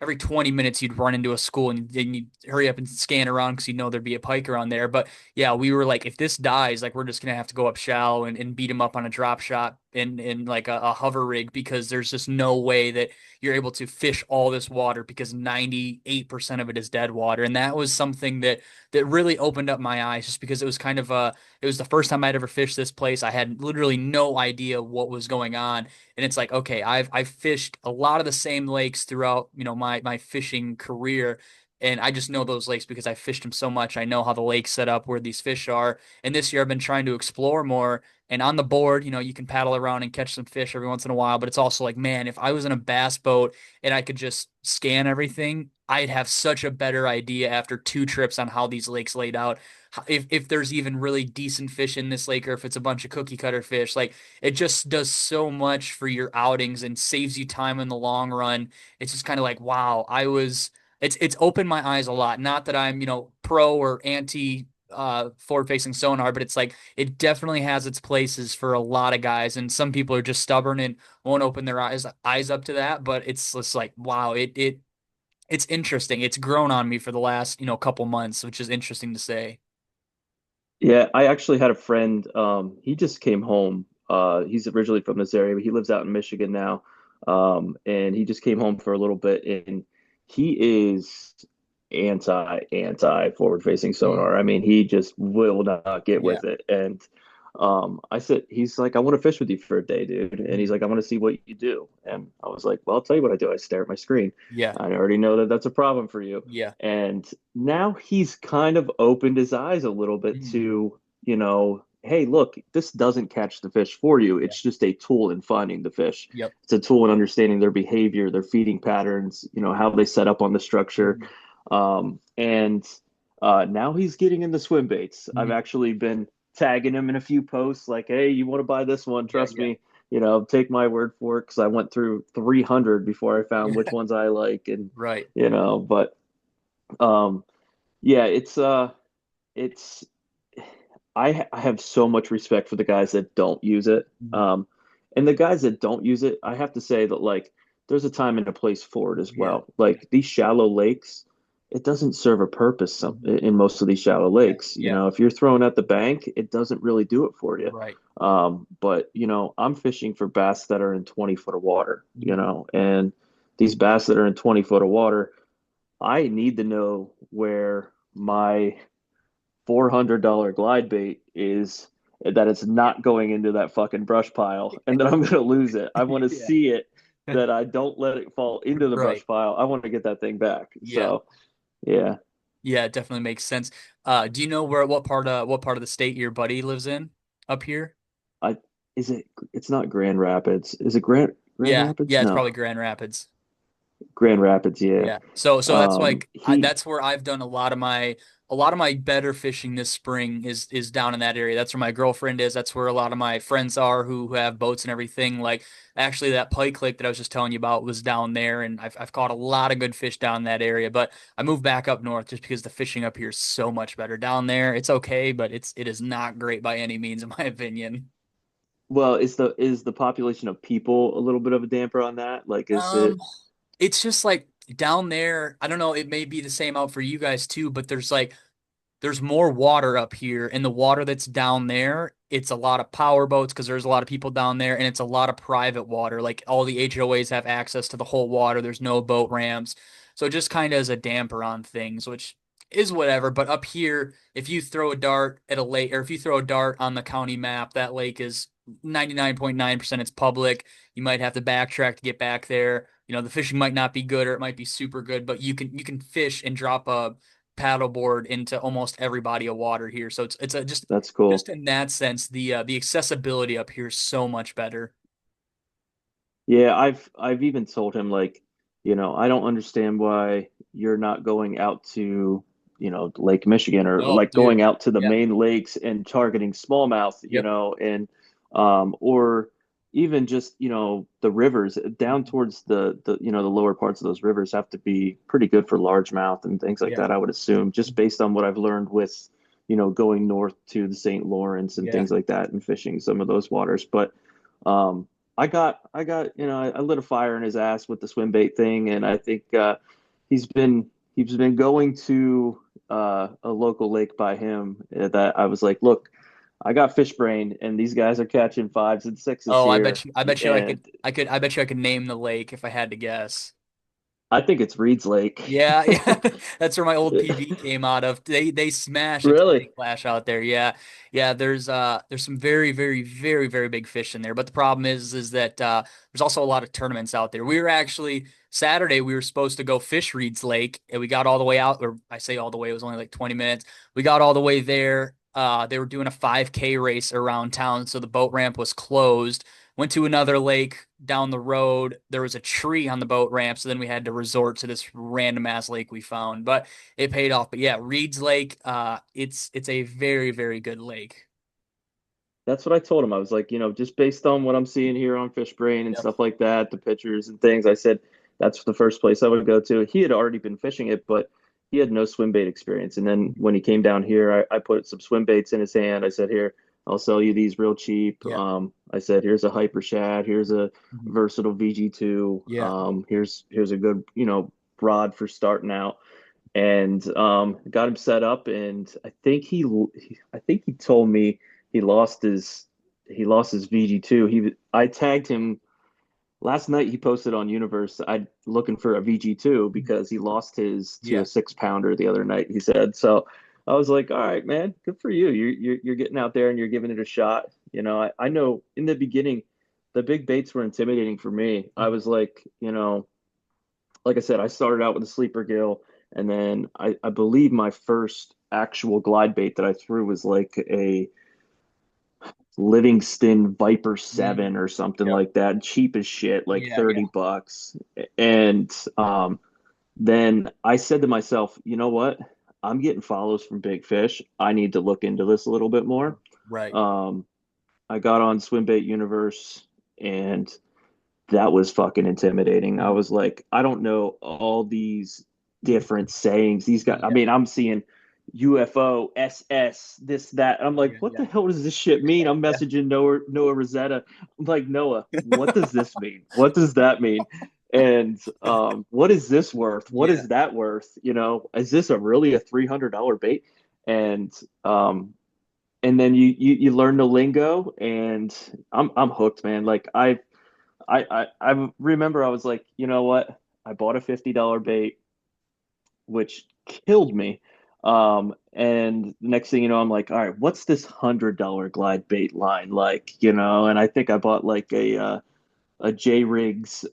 Speaker 1: every 20 minutes you'd run into a school and then you'd hurry up and scan around because you know there'd be a pike around there. But yeah, we were like, if this dies, like we're just gonna have to go up shallow and beat him up on a drop shot in like a hover rig, because there's just no way that you're able to fish all this water, because 98% of it is dead water. And that was something that really opened up my eyes, just because it was kind of it was the first time I'd ever fished this place. I had literally no idea what was going on. And it's like, okay, I've fished a lot of the same lakes throughout, my fishing career. And I just know those lakes because I fished them so much. I know how the lake's set up, where these fish are. And this year I've been trying to explore more. And on the board, you can paddle around and catch some fish every once in a while. But it's also like, man, if I was in a bass boat and I could just scan everything, I'd have such a better idea after 2 trips on how these lakes laid out. If there's even really decent fish in this lake, or if it's a bunch of cookie cutter fish. Like, it just does so much for your outings and saves you time in the long run. It's just kind of like, wow, it's opened my eyes a lot. Not that I'm, pro or anti forward facing sonar, but it's like, it definitely has its places for a lot of guys. And some people are just stubborn and won't open their eyes up to that. But it's just like, wow, it's interesting. It's grown on me for the last, couple months, which is interesting to say.
Speaker 2: Yeah, I actually had a friend. He just came home. He's originally from this area, but he lives out in Michigan now. And he just came home for a little bit, and he is anti forward facing
Speaker 1: Mm.
Speaker 2: sonar. I mean, he just will not get
Speaker 1: Yeah.
Speaker 2: with it. And I said, he's like, I want to fish with you for a day, dude. And he's
Speaker 1: Mm.
Speaker 2: like, I want to see what you do. And I was like, well, I'll tell you what I do. I stare at my screen.
Speaker 1: Yeah.
Speaker 2: I already know that that's a problem for you.
Speaker 1: Yeah.
Speaker 2: And now he's kind of opened his eyes a little bit
Speaker 1: Mm.
Speaker 2: to, hey, look, this doesn't catch the fish for you.
Speaker 1: Yeah.
Speaker 2: It's just a tool in finding the fish.
Speaker 1: Yep.
Speaker 2: It's a tool in understanding their behavior, their feeding patterns, how they set up on the structure.
Speaker 1: Mm.
Speaker 2: And now he's getting into swim baits. I've
Speaker 1: Mm.
Speaker 2: actually been tagging him in a few posts like, hey, you want to buy this one?
Speaker 1: Yeah.
Speaker 2: Trust
Speaker 1: Yeah.
Speaker 2: me, take my word for it, because I went through 300 before I found which
Speaker 1: Yeah.
Speaker 2: ones I like. And,
Speaker 1: Right.
Speaker 2: but um, yeah, it's, I have so much respect for the guys that don't use it.
Speaker 1: Mm.
Speaker 2: And the guys that don't use it, I have to say that, like, there's a time and a place for it as
Speaker 1: Yeah.
Speaker 2: well. Like, these shallow lakes, it doesn't serve a purpose
Speaker 1: Mm.
Speaker 2: in most of these shallow
Speaker 1: Yeah.
Speaker 2: lakes.
Speaker 1: Yeah.
Speaker 2: If you're throwing at the bank, it doesn't really do it for you.
Speaker 1: Right.
Speaker 2: But I'm fishing for bass that are in 20 foot of water,
Speaker 1: Mm.
Speaker 2: and these bass that are in 20 foot of water, I need to know where my $400 glide bait is, that it's
Speaker 1: Yeah.
Speaker 2: not going into that fucking brush pile and that I'm going to lose it. I want to
Speaker 1: Yeah.
Speaker 2: see it, that I don't let it fall into the
Speaker 1: Right.
Speaker 2: brush pile. I want to get that thing back.
Speaker 1: Yeah.
Speaker 2: So, yeah,
Speaker 1: Yeah, it definitely makes sense. Do you know what part of the state your buddy lives in up here?
Speaker 2: I it's not Grand Rapids. Is it Grand
Speaker 1: Yeah.
Speaker 2: Rapids?
Speaker 1: Yeah, it's
Speaker 2: No.
Speaker 1: probably Grand Rapids.
Speaker 2: Grand Rapids, yeah.
Speaker 1: Yeah. So that's like,
Speaker 2: He
Speaker 1: that's where I've done a lot of my better fishing this spring is down in that area. That's where my girlfriend is. That's where a lot of my friends are who have boats and everything. Like, actually, that pike lake that I was just telling you about was down there, and I've caught a lot of good fish down in that area. But I moved back up north just because the fishing up here is so much better. Down there, it's okay, but it is not great by any means, in my opinion.
Speaker 2: Well, is the population of people a little bit of a damper on that? Like, is
Speaker 1: Um,
Speaker 2: it
Speaker 1: it's just like down there. I don't know. It may be the same out for you guys too, but there's more water up here, and the water that's down there, it's a lot of power boats because there's a lot of people down there, and it's a lot of private water. Like, all the HOAs have access to the whole water. There's no boat ramps. So it just kind of is a damper on things, which is whatever. But up here, if you throw a dart at a lake, or if you throw a dart on the county map, that lake is 99.9% it's public. You might have to backtrack to get back there. The fishing might not be good, or it might be super good, but you can fish and drop a paddleboard into almost every body of water here. So it's a just
Speaker 2: that's
Speaker 1: just
Speaker 2: cool?
Speaker 1: in that sense, the accessibility up here is so much better.
Speaker 2: Yeah, I've even told him, like, I don't understand why you're not going out to, Lake Michigan, or
Speaker 1: Oh,
Speaker 2: like
Speaker 1: dude.
Speaker 2: going out to the
Speaker 1: Yeah.
Speaker 2: main lakes and targeting smallmouth,
Speaker 1: Yep.
Speaker 2: and or even just, the rivers down towards the lower parts of those rivers have to be pretty good for largemouth and things like
Speaker 1: Yeah.
Speaker 2: that, I would assume, just based on what I've learned with, going north to the St. Lawrence and
Speaker 1: Yeah.
Speaker 2: things like that and fishing some of those waters. But um I lit a fire in his ass with the swim bait thing, and I think he's been he's been going to a local lake by him that I was like, look, I got fish brain, and these guys are catching fives and sixes
Speaker 1: Oh,
Speaker 2: here,
Speaker 1: I bet you
Speaker 2: and
Speaker 1: I bet you I could name the lake if I had to guess.
Speaker 2: I think it's Reed's Lake.
Speaker 1: Yeah, yeah, that's where my old PB came out of. They smash a
Speaker 2: Really?
Speaker 1: Canadian Clash out there. Yeah, yeah. There's some very big fish in there. But the problem is that there's also a lot of tournaments out there. We were actually Saturday we were supposed to go fish Reed's Lake, and we got all the way out. Or I say all the way, it was only like 20 minutes. We got all the way there. They were doing a 5K race around town, so the boat ramp was closed. Went to another lake down the road. There was a tree on the boat ramp, so then we had to resort to this random ass lake we found. But it paid off. But yeah, Reed's Lake, it's a very good lake.
Speaker 2: That's what I told him. I was like, just based on what I'm seeing here on Fish Brain and
Speaker 1: Yep.
Speaker 2: stuff like that, the pictures and things, I said that's the first place I would go to. He had already been fishing it, but he had no swim bait experience. And then when he came down here, I put some swim baits in his hand. I said, here, I'll sell you these real cheap.
Speaker 1: Yeah.
Speaker 2: I said, here's a hyper shad, here's a
Speaker 1: Mhm.
Speaker 2: versatile VG2.
Speaker 1: Yeah.
Speaker 2: Here's a good, rod for starting out. And got him set up, and I think he told me he lost his VG2. I tagged him last night. He posted on Universe, I looking for a VG2 because he lost his to
Speaker 1: Yeah.
Speaker 2: a 6 pounder the other night, he said. So I was like, all right, man, good for you. You're getting out there and you're giving it a shot. I know in the beginning the big baits were intimidating for me. I was like, like I said, I started out with a sleeper gill, and then I believe my first actual glide bait that I threw was like a Livingston Viper 7
Speaker 1: Mhm.
Speaker 2: or something
Speaker 1: Yep.
Speaker 2: like that, cheap as shit, like
Speaker 1: Yeah. Yeah.
Speaker 2: $30. And then I said to myself, you know what? I'm getting follows from big fish. I need to look into this a little bit more.
Speaker 1: Right.
Speaker 2: Um, I got on Swimbait Universe, and that was fucking intimidating. I
Speaker 1: Mhm.
Speaker 2: was like, I don't know all these different sayings. These guys, I
Speaker 1: Yeah.
Speaker 2: mean, I'm seeing UFO, SS, this, that. I'm like,
Speaker 1: Yeah.
Speaker 2: what
Speaker 1: Yeah.
Speaker 2: the hell does this shit mean? I'm
Speaker 1: Yeah.
Speaker 2: messaging Noah Rosetta. I'm like, Noah, what does this mean? What does that mean? And what is this worth? What
Speaker 1: Yeah.
Speaker 2: is that worth? Is this really a $300 bait? And um, and then you learn the lingo, and I'm hooked, man. Like I remember I was like, you know what? I bought a $50 bait, which killed me. And the next thing you know, I'm like, all right, what's this $100 glide bait line like? And I think I bought like a J Riggs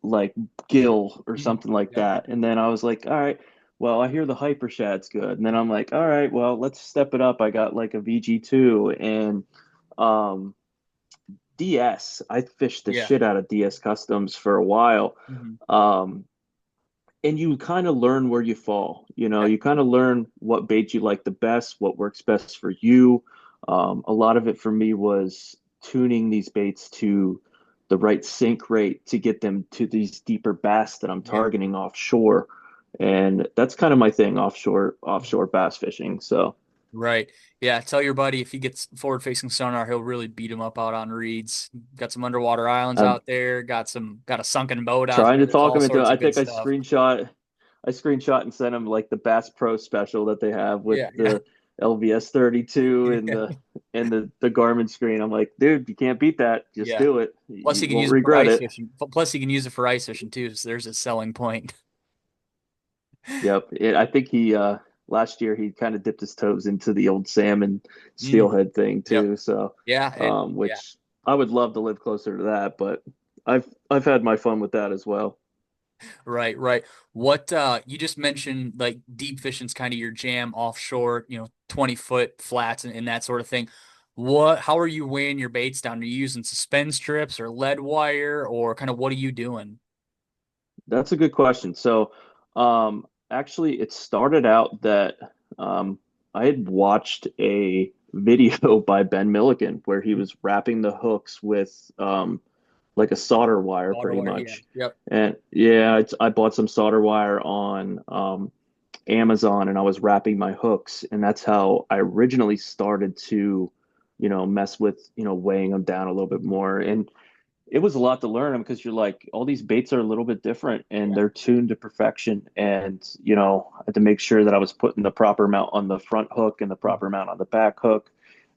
Speaker 2: like gill or
Speaker 1: Mhm.
Speaker 2: something like
Speaker 1: Yep.
Speaker 2: that. And then I was like, all right, well, I hear the hyper shad's good. And then I'm like, all right, well, let's step it up. I got like a VG2 and um DS. I fished the
Speaker 1: Yeah.
Speaker 2: shit out of DS Customs for a while.
Speaker 1: Mhm.
Speaker 2: Um, and you kind of learn where you fall.
Speaker 1: Yeah.
Speaker 2: You kind of learn what bait you like the best, what works best for you. A lot of it for me was tuning these baits to the right sink rate to get them to these deeper bass that I'm
Speaker 1: Yeah.
Speaker 2: targeting offshore. And that's kind of my thing, offshore bass fishing. So
Speaker 1: Right. Yeah. Tell your buddy if he gets forward facing sonar, he'll really beat him up out on reeds. Got some underwater islands
Speaker 2: I'm
Speaker 1: out there. Got a sunken boat out
Speaker 2: trying
Speaker 1: there.
Speaker 2: to
Speaker 1: There's
Speaker 2: talk
Speaker 1: all
Speaker 2: him into it.
Speaker 1: sorts
Speaker 2: I
Speaker 1: of good
Speaker 2: think
Speaker 1: stuff.
Speaker 2: I screenshot and sent him like the Bass Pro special that they have with
Speaker 1: Yeah. Yeah.
Speaker 2: the LVS 32 and
Speaker 1: Yeah.
Speaker 2: the Garmin screen. I'm like, dude, you can't beat that. Just
Speaker 1: Yeah.
Speaker 2: do it.
Speaker 1: Plus,
Speaker 2: You
Speaker 1: he can
Speaker 2: won't
Speaker 1: use it for
Speaker 2: regret
Speaker 1: ice
Speaker 2: it.
Speaker 1: fishing. Plus, he can use it for ice fishing too. So there's a selling point.
Speaker 2: Yep. I think he last year he kind of dipped his toes into the old salmon
Speaker 1: Mhm.
Speaker 2: steelhead thing
Speaker 1: Yep.
Speaker 2: too. So
Speaker 1: Yeah. And yeah.
Speaker 2: which I would love to live closer to that, but I've had my fun with that as well.
Speaker 1: Right. Right. What you just mentioned, like deep fishing's kind of your jam offshore. 20-foot flats and that sort of thing. How are you weighing your baits down? Are you using suspend strips or lead wire or kind of what are you doing?
Speaker 2: That's a good question. So, actually, it started out that I had watched a video by Ben Milliken where he was wrapping the hooks with like a solder wire
Speaker 1: Water
Speaker 2: pretty
Speaker 1: wire, yeah.
Speaker 2: much.
Speaker 1: Yep.
Speaker 2: And yeah, I bought some solder wire on Amazon and I was wrapping my hooks. And that's how I originally started to, mess with, weighing them down a little bit more. And it was a lot to learn them because you're like, all these baits are a little bit different and
Speaker 1: Yeah.
Speaker 2: they're tuned to perfection. And, I had to make sure that I was putting the proper amount on the front hook and the proper amount on the back hook,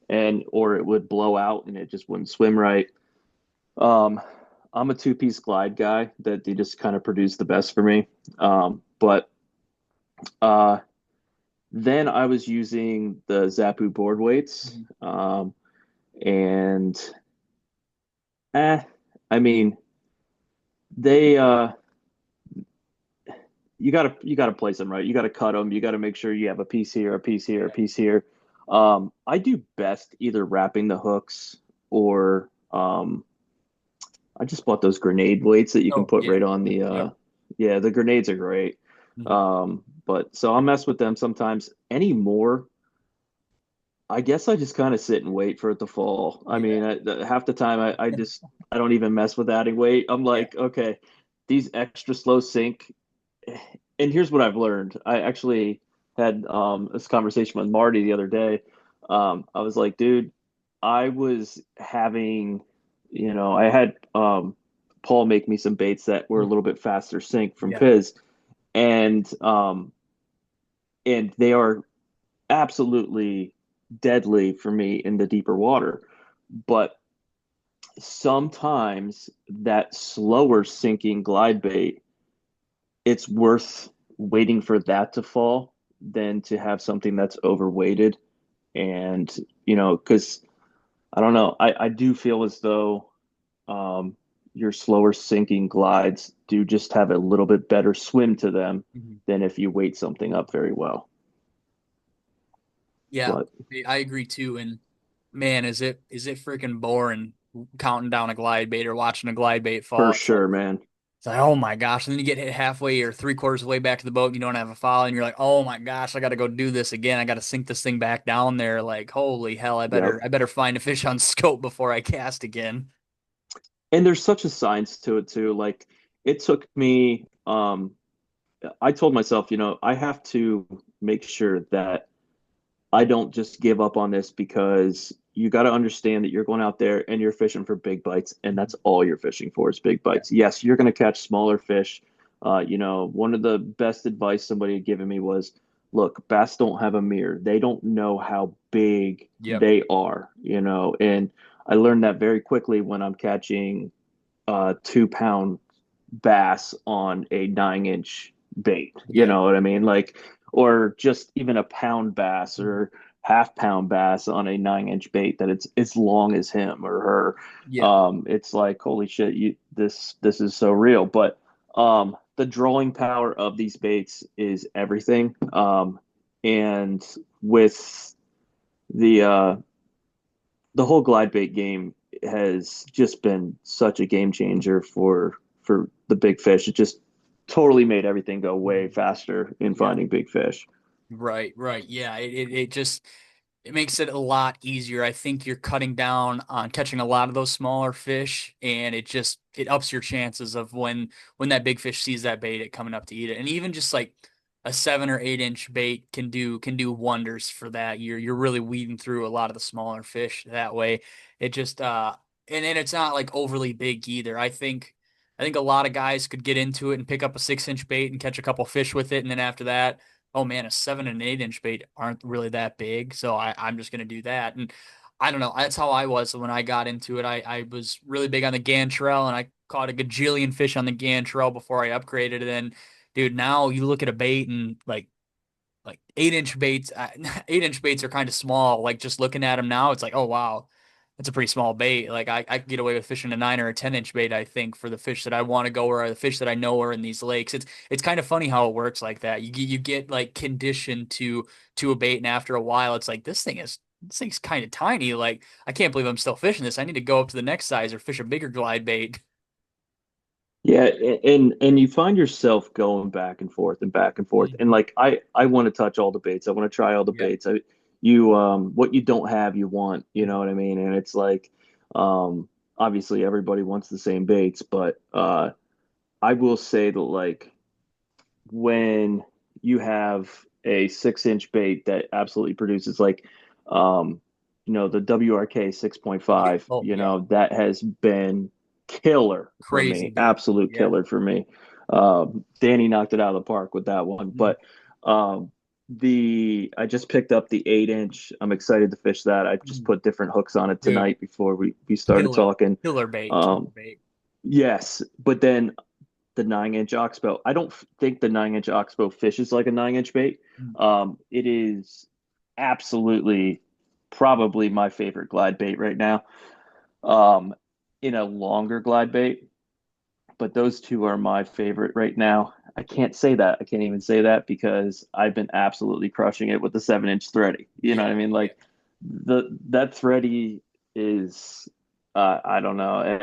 Speaker 2: and or it would blow out and it just wouldn't swim right. Um, I'm a two-piece glide guy that they just kind of produce the best for me. But uh, then I was using the Zapu board weights.
Speaker 1: Mhm.
Speaker 2: And I mean, they you gotta place them right. You gotta cut them. You gotta make sure you have a piece here, a piece here, a
Speaker 1: Yeah.
Speaker 2: piece here. I do best either wrapping the hooks or I just bought those grenade weights that you can
Speaker 1: Oh,
Speaker 2: put
Speaker 1: yeah.
Speaker 2: right on the
Speaker 1: Yep.
Speaker 2: yeah, the grenades are great.
Speaker 1: Mhm.
Speaker 2: But so I'll mess with them sometimes. Anymore, I guess I just kind of sit and wait for it to fall. I
Speaker 1: Yeah.
Speaker 2: mean, half the time I don't even mess with adding weight. I'm
Speaker 1: Yeah.
Speaker 2: like, okay, these extra slow sink. And here's what I've learned. I actually had this conversation with Marty the other day. I was like, dude, I was having, I had Paul make me some baits that were a
Speaker 1: Mhm.
Speaker 2: little bit faster sink from
Speaker 1: Yeah.
Speaker 2: Fizz, and they are absolutely deadly for me in the deeper water. But sometimes that slower sinking glide bait, it's worth waiting for that to fall than to have something that's overweighted. And, because I don't know, I do feel as though um, your slower sinking glides do just have a little bit better swim to them
Speaker 1: Mhm.
Speaker 2: than if you weight something up very well.
Speaker 1: Yeah.
Speaker 2: But
Speaker 1: I agree too. And man, is it freaking boring counting down a glide bait or watching a glide bait
Speaker 2: for
Speaker 1: fall.
Speaker 2: sure, man.
Speaker 1: It's like, oh my gosh. And then you get hit halfway or three-quarters of the way back to the boat and you don't have a foul, and you're like, oh my gosh, I gotta go do this again. I gotta sink this thing back down there. Like, holy hell, I better
Speaker 2: Yep.
Speaker 1: I better find a fish on scope before I cast again.
Speaker 2: And there's such a science to it too. Like it took me, I told myself, I have to make sure that I don't just give up on this because you got to understand that you're going out there and you're fishing for big bites, and that's all you're fishing for is big
Speaker 1: Yeah.
Speaker 2: bites. Yes, you're going to catch smaller fish. One of the best advice somebody had given me was, look, bass don't have a mirror. They don't know how big
Speaker 1: Yep.
Speaker 2: they are, and I learned that very quickly when I'm catching 2 pound bass on a 9 inch bait. You
Speaker 1: Yeah.
Speaker 2: know what I mean? Like, or just even a pound bass or half-pound bass on a 9 inch bait that it's as long as him or her.
Speaker 1: Yeah.
Speaker 2: It's like, holy shit, this is so real. But the drawing power of these baits is everything. And with the the whole glide bait game has just been such a game changer for the big fish. It just totally made everything go way faster in
Speaker 1: Yeah.
Speaker 2: finding big fish.
Speaker 1: Right, right. Yeah, it just it makes it a lot easier. I think you're cutting down on catching a lot of those smaller fish, and it ups your chances of when that big fish sees that bait, it coming up to eat it. And even just like a 7 or 8 inch bait can do wonders for that. You're really weeding through a lot of the smaller fish that way. It just and it's not like overly big either. I think a lot of guys could get into it and pick up a 6 inch bait and catch a couple fish with it, and then after that, oh man, a 7 and 8 inch bait aren't really that big, so I'm just gonna do that. And I don't know, that's how I was when I got into it. I was really big on the Gantrel, and I caught a gajillion fish on the Gantrel before I upgraded. And then, dude, now you look at a bait and like 8 inch baits, 8 inch baits are kind of small. Like just looking at them now, it's like, oh wow, that's a pretty small bait. Like I could get away with fishing a 9 or a 10 inch bait, I think, for the fish that I want to go or the fish that I know are in these lakes. It's kind of funny how it works like that. You get like conditioned to a bait, and after a while, it's like this thing's kind of tiny. Like I can't believe I'm still fishing this. I need to go up to the next size or fish a bigger glide bait.
Speaker 2: Yeah, and you find yourself going back and forth and back and forth. And like I want to touch all the baits. I want to try all the
Speaker 1: Yeah.
Speaker 2: baits. what you don't have, you want, you know what I mean? And it's like, um, obviously everybody wants the same baits, but I will say that like when you have a 6-inch bait that absolutely produces like, um, the WRK 6.5,
Speaker 1: Oh yeah,
Speaker 2: that has been killer for
Speaker 1: crazy
Speaker 2: me,
Speaker 1: good.
Speaker 2: absolute
Speaker 1: Yeah.
Speaker 2: killer for me. Danny knocked it out of the park with that one,
Speaker 1: Mhm.
Speaker 2: but um, I just picked up the 8-inch. I'm excited to fish that. I just
Speaker 1: Mhm.
Speaker 2: put different hooks on it
Speaker 1: Dude,
Speaker 2: tonight before we started
Speaker 1: killer,
Speaker 2: talking.
Speaker 1: killer bait, killer
Speaker 2: Um,
Speaker 1: bait.
Speaker 2: yes, but then the 9-inch oxbow. I don't think the 9-inch oxbow fishes like a 9-inch bait.
Speaker 1: Mm.
Speaker 2: It is absolutely probably my favorite glide bait right now. Um, in a longer glide bait, but those two are my favorite right now. I can't say that. I can't even say that because I've been absolutely crushing it with the 7-inch thready. You know what
Speaker 1: Yeah,
Speaker 2: I mean?
Speaker 1: yeah.
Speaker 2: Like that thready is I don't know.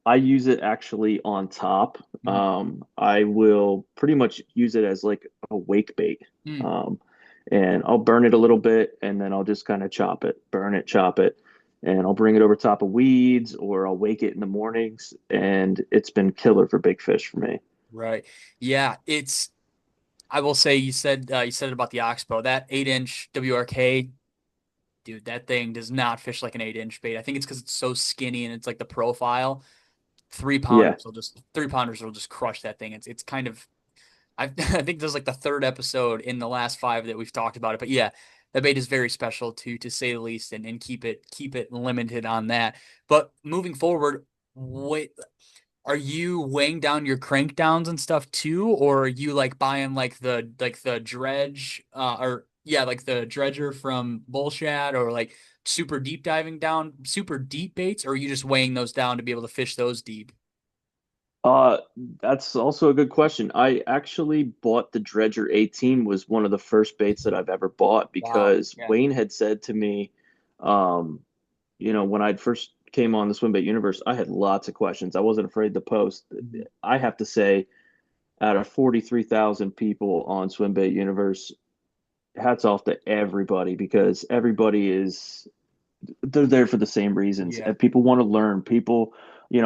Speaker 2: I use it actually on top.
Speaker 1: Mm.
Speaker 2: I will pretty much use it as like a wake bait.
Speaker 1: Mm.
Speaker 2: Um, and I'll burn it a little bit and then I'll just kind of chop it, burn it, chop it, and I'll bring it over top of weeds or I'll wake it in the mornings. And it's been killer for big fish for me.
Speaker 1: Right. Yeah, it's I will say you said it about the oxbow. That 8-inch WRK, dude, that thing does not fish like an 8-inch bait. I think it's because it's so skinny and it's like the profile.
Speaker 2: Yeah.
Speaker 1: 3 pounders will just crush that thing. It's kind of I I think this is like the third episode in the last five that we've talked about it. But yeah, that bait is very special to say the least, and keep it limited on that. But moving forward, what are you weighing down your crank downs and stuff too, or are you like buying like the dredge or yeah, like the dredger from Bullshad or like super deep baits, or are you just weighing those down to be able to fish those deep?
Speaker 2: Uh, that's also a good question. I actually bought the Dredger 18 was one of the first baits that I've ever bought
Speaker 1: Wow.
Speaker 2: because
Speaker 1: Yeah.
Speaker 2: Wayne had said to me, um, when I first came on the swim bait universe, I had lots of questions. I wasn't afraid to post.
Speaker 1: Mhm.
Speaker 2: I have to say, out of 43,000 people on swim bait universe, hats off to everybody because everybody is they're there for the same reasons.
Speaker 1: Yeah.
Speaker 2: If people want to learn,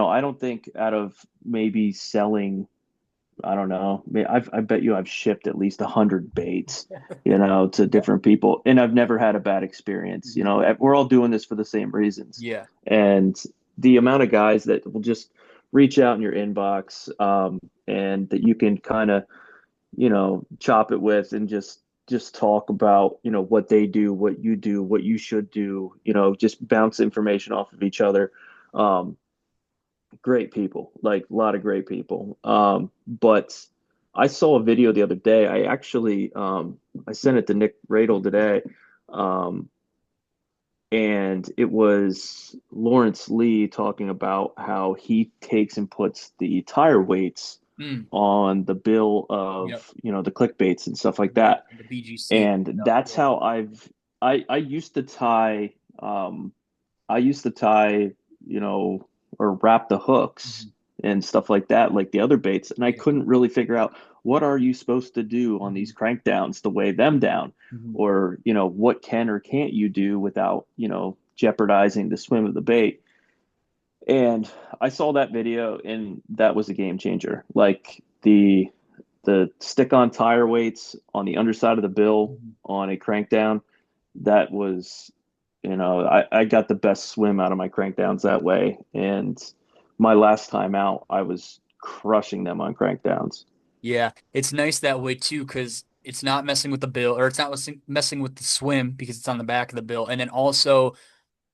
Speaker 2: I don't think out of maybe selling I don't know. I mean, I bet you I've shipped at least 100 baits, to
Speaker 1: Yeah.
Speaker 2: different people, and I've never had a bad experience.
Speaker 1: Mhm.
Speaker 2: We're all doing this for the same reasons,
Speaker 1: Yeah.
Speaker 2: and the amount of guys that will just reach out in your inbox, and that you can kind of, chop it with, and just talk about, what they do, what you do, what you should do, just bounce information off of each other. Um, Great people, like a lot of great people. But I saw a video the other day. I sent it to Nick Radel today. Um, and it was Lawrence Lee talking about how he takes and puts the tire weights
Speaker 1: Mm.
Speaker 2: on the bill
Speaker 1: Yep.
Speaker 2: of, the clickbaits and stuff like
Speaker 1: Yeah.
Speaker 2: that.
Speaker 1: The BGC
Speaker 2: And
Speaker 1: stuff.
Speaker 2: that's
Speaker 1: Yeah.
Speaker 2: how I used to tie, I used to tie, you know, or wrap the hooks
Speaker 1: Mhm.
Speaker 2: and stuff like that, like the other baits. And I
Speaker 1: Yeah.
Speaker 2: couldn't really figure out what are you supposed to do on
Speaker 1: Mhm.
Speaker 2: these crank downs to weigh them down,
Speaker 1: Mhm.
Speaker 2: or, what can or can't you do without, jeopardizing the swim of the bait. And I saw that video and that was a game changer. Like the stick on tire weights on the underside of the bill
Speaker 1: Mhm.
Speaker 2: on a crank down, that was, I got the best swim out of my crankdowns that way. And my last time out, I was crushing them on crankdowns.
Speaker 1: Yeah, it's nice that way too, because it's not messing with the bill, or it's not messing with the swim because it's on the back of the bill. And then also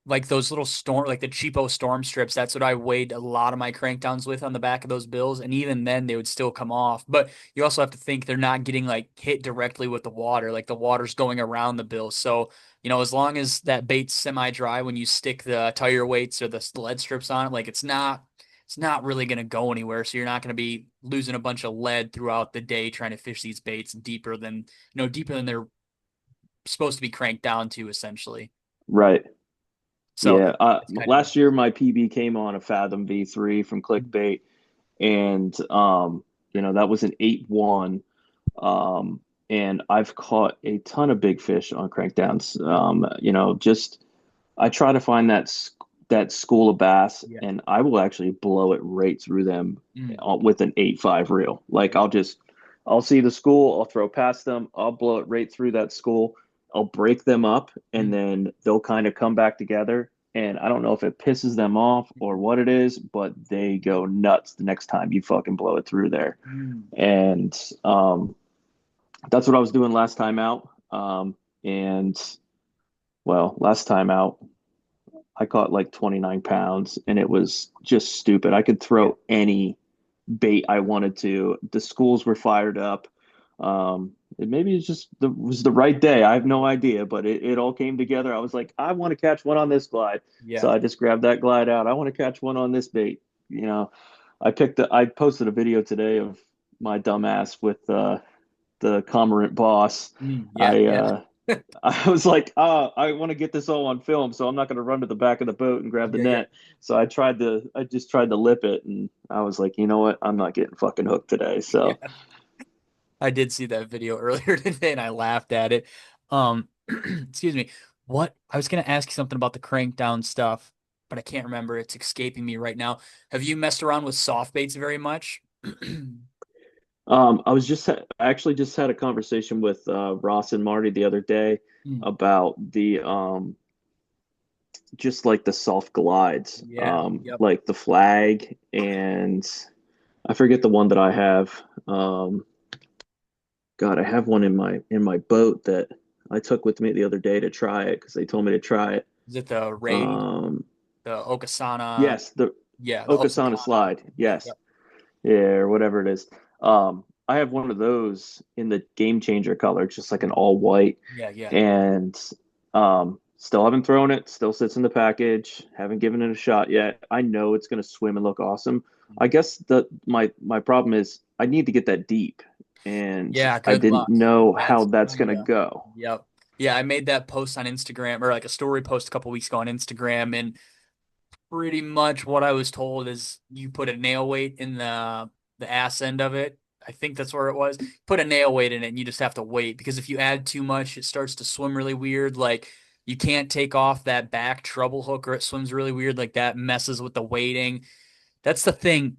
Speaker 1: like those little storm, like the cheapo storm strips. That's what I weighed a lot of my crankdowns with on the back of those bills, and even then they would still come off. But you also have to think they're not getting like hit directly with the water, like the water's going around the bill. So as long as that bait's semi-dry when you stick the tire weights or the lead strips on it, like it's not really going to go anywhere. So you're not going to be losing a bunch of lead throughout the day trying to fish these baits deeper than they're supposed to be cranked down to, essentially.
Speaker 2: Right.
Speaker 1: So
Speaker 2: Yeah.
Speaker 1: it's kind of
Speaker 2: Last year, my PB came on a Fathom V3 from
Speaker 1: nice.
Speaker 2: Clickbait, and that was an 8-1. and I've caught a ton of big fish on crankdowns. Just I try to find that school of bass,
Speaker 1: Yeah.
Speaker 2: and I will actually blow it right through them
Speaker 1: Mm.
Speaker 2: with an 8.5 reel. Like I'll see the school, I'll throw past them, I'll blow it right through that school, I'll break them up, and
Speaker 1: Mm.
Speaker 2: then they'll kind of come back together. And I don't know if it pisses them off or what it is, but they go nuts the next time you fucking blow it through there.
Speaker 1: Mm.
Speaker 2: And that's what I was doing last time out. And well, last time out, I caught like 29 pounds and it was just stupid. I could
Speaker 1: Yeah.
Speaker 2: throw any bait I wanted to. The schools were fired up. Maybe it's just was the right day. I have no idea, but it all came together. I was like, I want to catch one on this glide. So
Speaker 1: Yeah.
Speaker 2: I just grabbed that glide out. I want to catch one on this bait. You know, I posted a video today of my dumbass with the cormorant boss.
Speaker 1: Mm. Yeah.
Speaker 2: I
Speaker 1: Yeah.
Speaker 2: I was like, I want to get this all on film, so I'm not going to run to the back of the boat and grab the
Speaker 1: Yeah. Yeah.
Speaker 2: net. So I just tried to lip it, and I was like, you know what? I'm not getting fucking hooked today. So,
Speaker 1: Yeah. I did see that video earlier today and I laughed at it. Excuse me. What I was gonna ask you something about the crank down stuff, but I can't remember. It's escaping me right now. Have you messed around with soft baits very much?
Speaker 2: I actually just had a conversation with Ross and Marty the other day
Speaker 1: Mm.
Speaker 2: about the just like the soft glides,
Speaker 1: Yeah. Yep.
Speaker 2: like the flag, and I forget the one that I have. God, I have one in my boat that I took with me the other day to try it because they told me to try it.
Speaker 1: Is it the raid,
Speaker 2: Um,
Speaker 1: the Okasana?
Speaker 2: yes, the
Speaker 1: Yeah, the
Speaker 2: Okasana
Speaker 1: Osakana.
Speaker 2: slide. Yes,
Speaker 1: Yep.
Speaker 2: yeah, or whatever it is. I have one of those in the game changer color, just like an all white,
Speaker 1: Yeah, yeah.
Speaker 2: and still haven't thrown it. Still sits in the package. Haven't given it a shot yet. I know it's gonna swim and look awesome. I guess my problem is I need to get that deep, and
Speaker 1: Yeah,
Speaker 2: I
Speaker 1: good
Speaker 2: didn't
Speaker 1: luck.
Speaker 2: know how
Speaker 1: That's
Speaker 2: that's
Speaker 1: kind
Speaker 2: gonna
Speaker 1: of,
Speaker 2: go.
Speaker 1: yep. Yeah, I made that post on Instagram or like a story post a couple weeks ago on Instagram, and pretty much what I was told is you put a nail weight in the ass end of it. I think that's where it was. Put a nail weight in it and you just have to wait because if you add too much, it starts to swim really weird. Like you can't take off that back treble hook or it swims really weird. Like that messes with the weighting. That's the thing.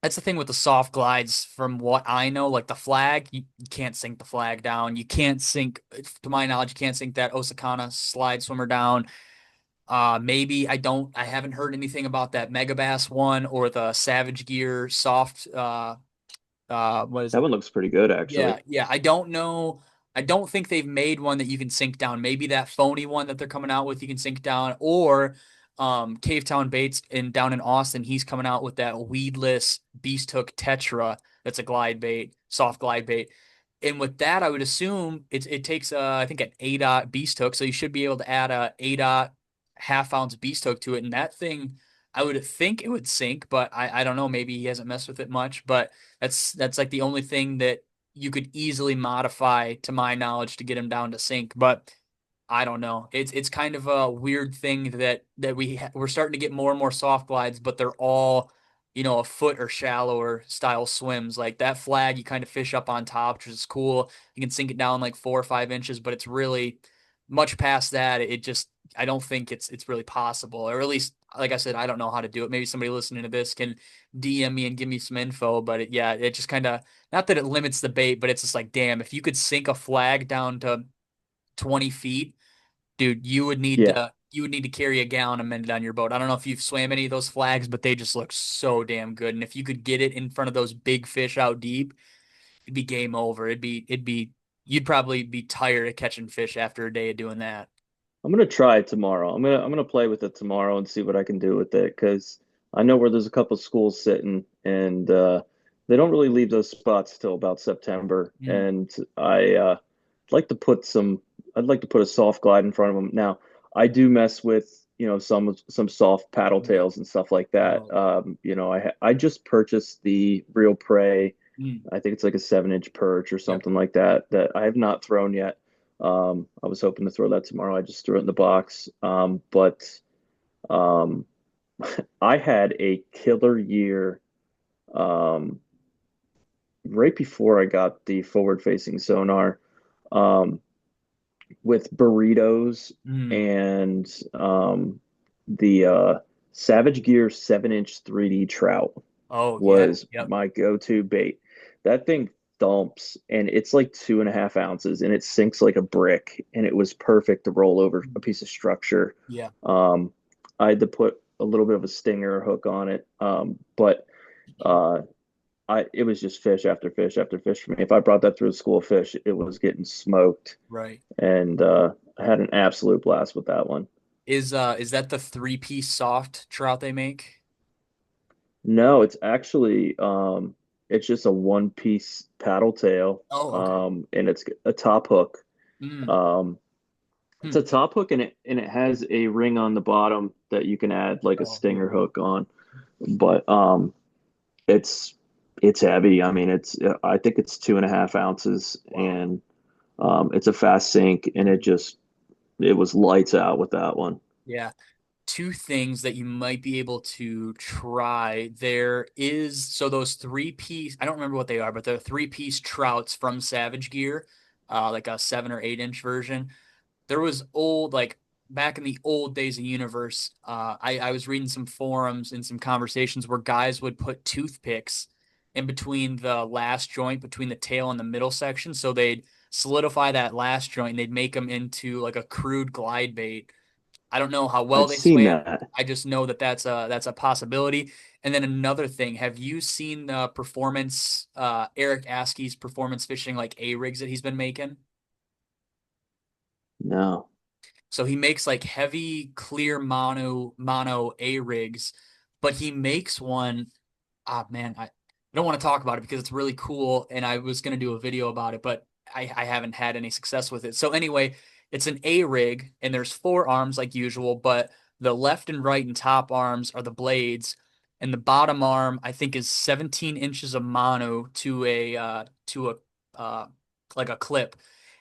Speaker 1: That's the thing with the soft glides, from what I know, like the flag, you can't sink the flag down. You can't sink, to my knowledge, you can't sink that Osakana slide swimmer down. Maybe I haven't heard anything about that Megabass one or the Savage Gear soft, what is
Speaker 2: That
Speaker 1: it?
Speaker 2: one looks pretty good,
Speaker 1: Yeah,
Speaker 2: actually.
Speaker 1: yeah. I don't know. I don't think they've made one that you can sink down. Maybe that phony one that they're coming out with you can sink down, or Cave Town Baits in down in Austin, he's coming out with that weedless Beast Hook Tetra. That's a glide bait, soft glide bait. And with that, I would assume it takes I think an A Beast Hook, so you should be able to add a A half ounce Beast Hook to it, and that thing I would think it would sink, but I don't know. Maybe he hasn't messed with it much, but that's like the only thing that you could easily modify to my knowledge to get him down to sink. But I don't know. It's kind of a weird thing that we're starting to get more and more soft glides, but they're all, a foot or shallower style swims. Like that flag, you kind of fish up on top, which is cool. You can sink it down like 4 or 5 inches, but it's really much past that. It just I don't think it's really possible, or at least like I said, I don't know how to do it. Maybe somebody listening to this can DM me and give me some info. But yeah, it just kind of, not that it limits the bait, but it's just like, damn, if you could sink a flag down to 20 feet, dude,
Speaker 2: Yeah.
Speaker 1: you would need to carry a gallon of Mended on your boat. I don't know if you've swam any of those flags, but they just look so damn good. And if you could get it in front of those big fish out deep, it'd be game over. You'd probably be tired of catching fish after a day of doing that.
Speaker 2: I'm gonna try it tomorrow. I'm gonna play with it tomorrow and see what I can do with it because I know where there's a couple schools sitting and they don't really leave those spots till about September.
Speaker 1: Mm,
Speaker 2: And like to put some I'd like to put a soft glide in front of them. Now, I do mess with, some soft paddle
Speaker 1: yeah.
Speaker 2: tails and stuff like that.
Speaker 1: Oh,
Speaker 2: I just purchased the Real Prey.
Speaker 1: mm,
Speaker 2: I think it's like a 7-inch perch or
Speaker 1: yep.
Speaker 2: something like that that I have not thrown yet. I was hoping to throw that tomorrow. I just threw it in the box. But um, I had a killer year. Um, right before I got the forward-facing sonar, um, with burritos
Speaker 1: Mm.
Speaker 2: and the Savage Gear 7-inch 3D trout
Speaker 1: Oh yeah.
Speaker 2: was
Speaker 1: Yep.
Speaker 2: my go-to bait. That thing thumps and it's like 2.5 ounces and it sinks like a brick and it was perfect to roll over a piece of structure.
Speaker 1: Yeah.
Speaker 2: Um, I had to put a little bit of a stinger hook on it, but uh, it was just fish after fish after fish for me. If I brought that through a school of fish, it was getting smoked,
Speaker 1: Right.
Speaker 2: and I had an absolute blast with that one.
Speaker 1: Is that the three-piece soft trout they make?
Speaker 2: No, it's just a one piece paddle tail,
Speaker 1: Oh, okay.
Speaker 2: and it's a top hook.
Speaker 1: Mm.
Speaker 2: Um, it's
Speaker 1: Hmm.
Speaker 2: a top hook, and it has a ring on the bottom that you can add like a
Speaker 1: Oh,
Speaker 2: stinger
Speaker 1: beautiful.
Speaker 2: hook on. But it's it's heavy. I mean, I think it's 2.5 ounces,
Speaker 1: Wow.
Speaker 2: and it's a fast sink, and it was lights out with that one.
Speaker 1: Yeah. Two things that you might be able to try. There is so those three-piece, I don't remember what they are, but they're three-piece trouts from Savage Gear, like a 7 or 8 inch version. There was old, like back in the old days of Universe, I was reading some forums and some conversations where guys would put toothpicks in between the last joint, between the tail and the middle section. So they'd solidify that last joint and they'd make them into like a crude glide bait. I don't know how well
Speaker 2: I've
Speaker 1: they
Speaker 2: seen
Speaker 1: swam.
Speaker 2: that.
Speaker 1: I just know that that's a possibility. And then another thing, have you seen the performance, Eric Askey's performance fishing like A rigs that he's been making?
Speaker 2: No.
Speaker 1: So he makes like heavy, clear mono A rigs, but he makes one. Ah, man, I don't want to talk about it because it's really cool, and I was gonna do a video about it, but I haven't had any success with it. So anyway, it's an A rig, and there's four arms like usual, but the left and right and top arms are the blades, and the bottom arm I think is 17 inches of mono to a uh like a clip.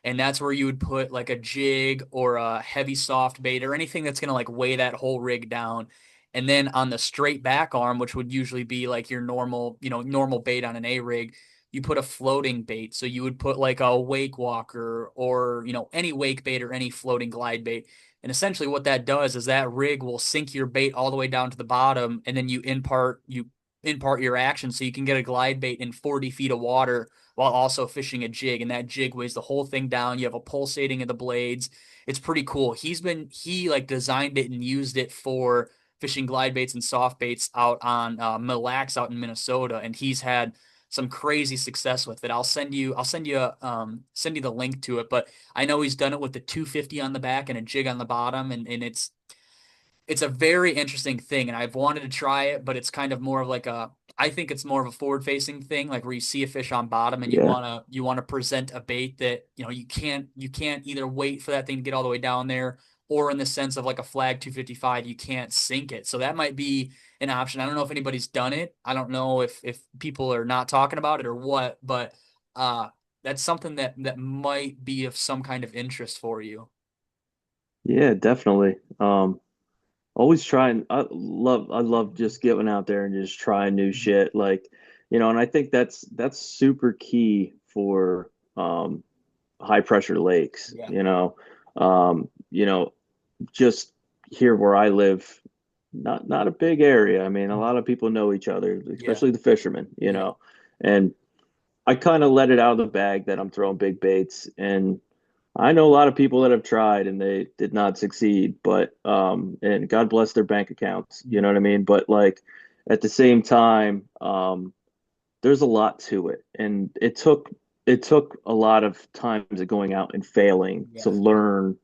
Speaker 1: And that's where you would put like a jig or a heavy soft bait or anything that's gonna like weigh that whole rig down. And then on the straight back arm, which would usually be like your normal, normal bait on an A rig, you put a floating bait. So you would put like a wake walker or, any wake bait or any floating glide bait. And essentially what that does is that rig will sink your bait all the way down to the bottom and then you impart your action so you can get a glide bait in 40 feet of water while also fishing a jig. And that jig weighs the whole thing down. You have a pulsating of the blades. It's pretty cool. He like designed it and used it for fishing glide baits and soft baits out on Mille Lacs out in Minnesota, and he's had some crazy success with it. I'll send you the link to it, but I know he's done it with the 250 on the back and a jig on the bottom, and it's a very interesting thing, and I've wanted to try it, but it's kind of more of like I think it's more of a forward facing thing, like where you see a fish on bottom and you
Speaker 2: Yeah.
Speaker 1: wanna you wanna present a bait that you can't either wait for that thing to get all the way down there, or in the sense of like a flag 255, you can't sink it. So that might be an option. I don't know if anybody's done it. I don't know if people are not talking about it or what, but uh that's something that might be of some kind of interest for you.
Speaker 2: Yeah, definitely. Always trying. I love just getting out there and just trying new shit. Like, and I think that's super key for high pressure lakes,
Speaker 1: Yeah.
Speaker 2: Um, you know, just here where I live, not a big area. I mean, a lot of people know each other,
Speaker 1: Yeah.
Speaker 2: especially the fishermen,
Speaker 1: Yeah.
Speaker 2: and I kind of let it out of the bag that I'm throwing big baits, and I know a lot of people that have tried and they did not succeed, but and God bless their bank accounts, you know what I mean? But like at the same time, there's a lot to it, and it took a lot of times of going out and failing to
Speaker 1: Yeah.
Speaker 2: learn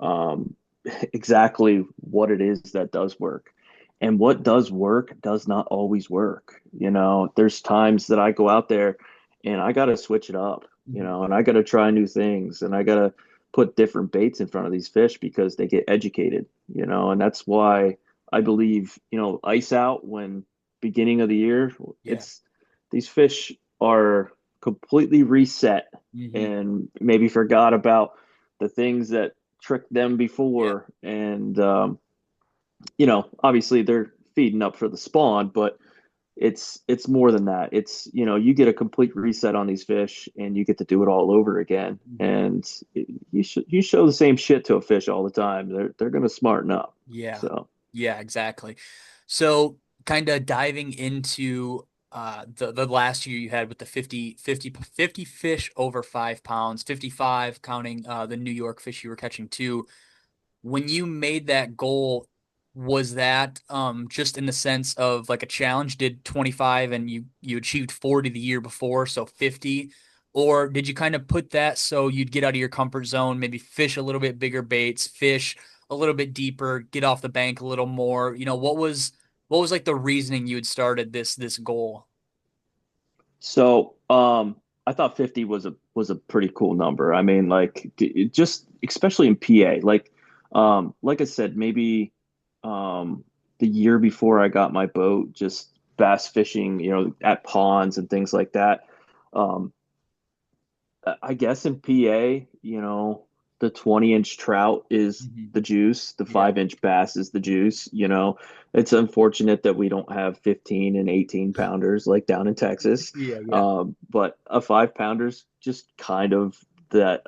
Speaker 2: um, exactly what it is that does work. And what does work does not always work. There's times that I go out there and I got to switch it up,
Speaker 1: Mhm.
Speaker 2: and I got to try new things and I got to put different baits in front of these fish because they get educated, and that's why I believe, ice out when beginning of the year,
Speaker 1: Yeah.
Speaker 2: it's these fish are completely reset
Speaker 1: Hmm.
Speaker 2: and maybe forgot about the things that tricked them
Speaker 1: Yeah.
Speaker 2: before. And, obviously they're feeding up for the spawn, but it's more than that. It's, you get a complete reset on these fish and you get to do it all over again.
Speaker 1: Mhm.
Speaker 2: And you show the same shit to a fish all the time. They're going to smarten up.
Speaker 1: Yeah.
Speaker 2: So,
Speaker 1: Yeah, exactly. So kind of diving into the last year you had with the 50 fish over 5 pounds, 55 counting the New York fish you were catching too. When you made that goal, was that just in the sense of like a challenge, did 25 and you achieved 40 the year before, so 50? Or did you kind of put that so you'd get out of your comfort zone, maybe fish a little bit bigger baits, fish a little bit deeper, get off the bank a little more? What was like the reasoning you had started this goal?
Speaker 2: I thought 50 was a pretty cool number. I mean, like just especially in PA, like I said, maybe um, the year before I got my boat, just bass fishing, at ponds and things like that. Um, I guess in PA, the 20-inch trout is
Speaker 1: Mhm.
Speaker 2: the juice, the
Speaker 1: Yeah.
Speaker 2: 5-inch bass is the juice. It's unfortunate that we don't have 15 and 18 pounders like down in Texas.
Speaker 1: Yeah, yeah.
Speaker 2: But a 5 pounder's just kind of that,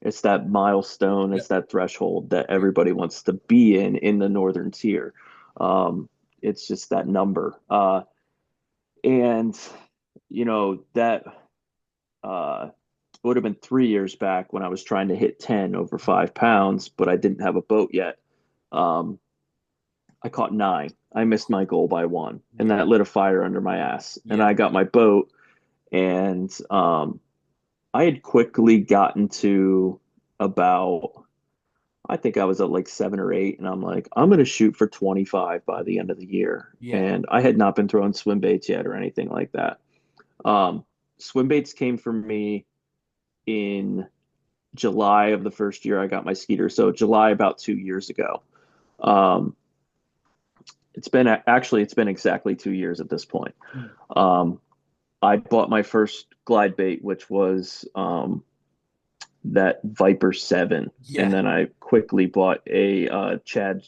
Speaker 2: it's that milestone,
Speaker 1: Yep.
Speaker 2: it's that threshold that
Speaker 1: Yep.
Speaker 2: everybody wants to be in the northern tier. It's just that number. And that uh, would have been 3 years back when I was trying to hit 10 over 5 pounds, but I didn't have a boat yet. Um, I caught nine. I missed my goal by one, and
Speaker 1: Yeah.
Speaker 2: that lit a fire under my ass. And
Speaker 1: Yeah.
Speaker 2: I got my boat, and I had quickly gotten to about, I think I was at like 7 or 8, and I'm like, I'm going to shoot for 25 by the end of the year.
Speaker 1: Yeah.
Speaker 2: And I had not been throwing swim baits yet or anything like that. Um, swim baits came from me in July of the first year I got my Skeeter. So July about 2 years ago. Um, it's been exactly 2 years at this point.
Speaker 1: Mm.
Speaker 2: Um, I bought my first glide bait, which was that Viper 7, and
Speaker 1: Yeah.
Speaker 2: then I quickly bought the Chad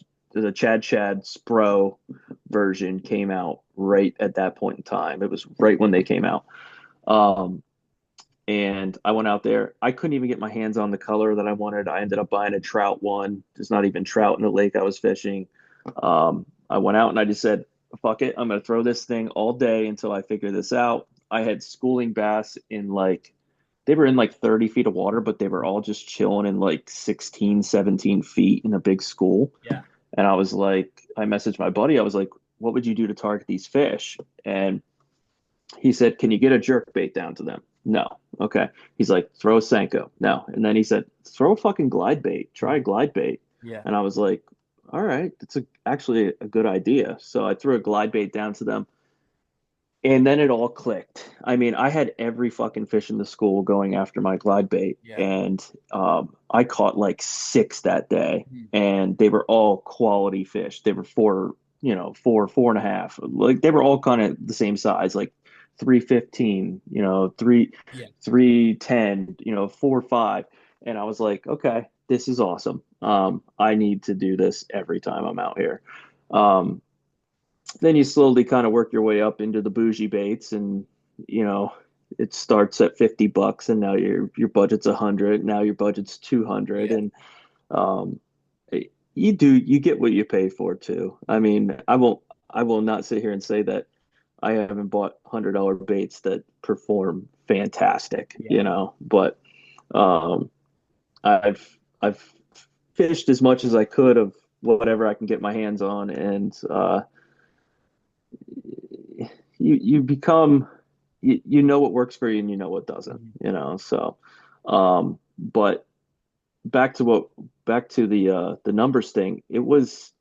Speaker 2: Spro version came out right at that point in time. It was right when they came out. Um, and I went out there. I couldn't even get my hands on the color that I wanted. I ended up buying a trout one. There's not even trout in the lake I was fishing. I went out and I just said, fuck it. I'm going to throw this thing all day until I figure this out. I had schooling bass they were in like 30 feet of water, but they were all just chilling in like 16, 17 feet in a big school.
Speaker 1: Yeah.
Speaker 2: And I messaged my buddy. I was like, what would you do to target these fish? And he said, can you get a jerk bait down to them? No. Okay. He's like, throw a Senko. No. And then he said, throw a fucking glide bait. Try a glide bait.
Speaker 1: Yeah.
Speaker 2: And I was like, all right, that's actually a good idea. So I threw a glide bait down to them. And then it all clicked. I mean, I had every fucking fish in the school going after my glide bait.
Speaker 1: Yeah.
Speaker 2: And I caught like six that day.
Speaker 1: Mhm.
Speaker 2: And they were all quality fish. They were four and a half. Like they were all kind of the same size, like 315,
Speaker 1: Yeah.
Speaker 2: 310, 4.5. And I was like, okay, this is awesome. I need to do this every time I'm out here. Um, then you slowly kind of work your way up into the bougie baits, and you know it starts at $50, and now your budget's 100. Now your budget's 200,
Speaker 1: Yeah.
Speaker 2: and um, you get what you pay for too. I mean, I will not sit here and say that I haven't bought $100 baits that perform fantastic,
Speaker 1: Yeah.
Speaker 2: but um, I've fished as much as I could of whatever I can get my hands on, and you become you know what works for you and you know what doesn't,
Speaker 1: Mhm.
Speaker 2: so but back to the numbers thing. It was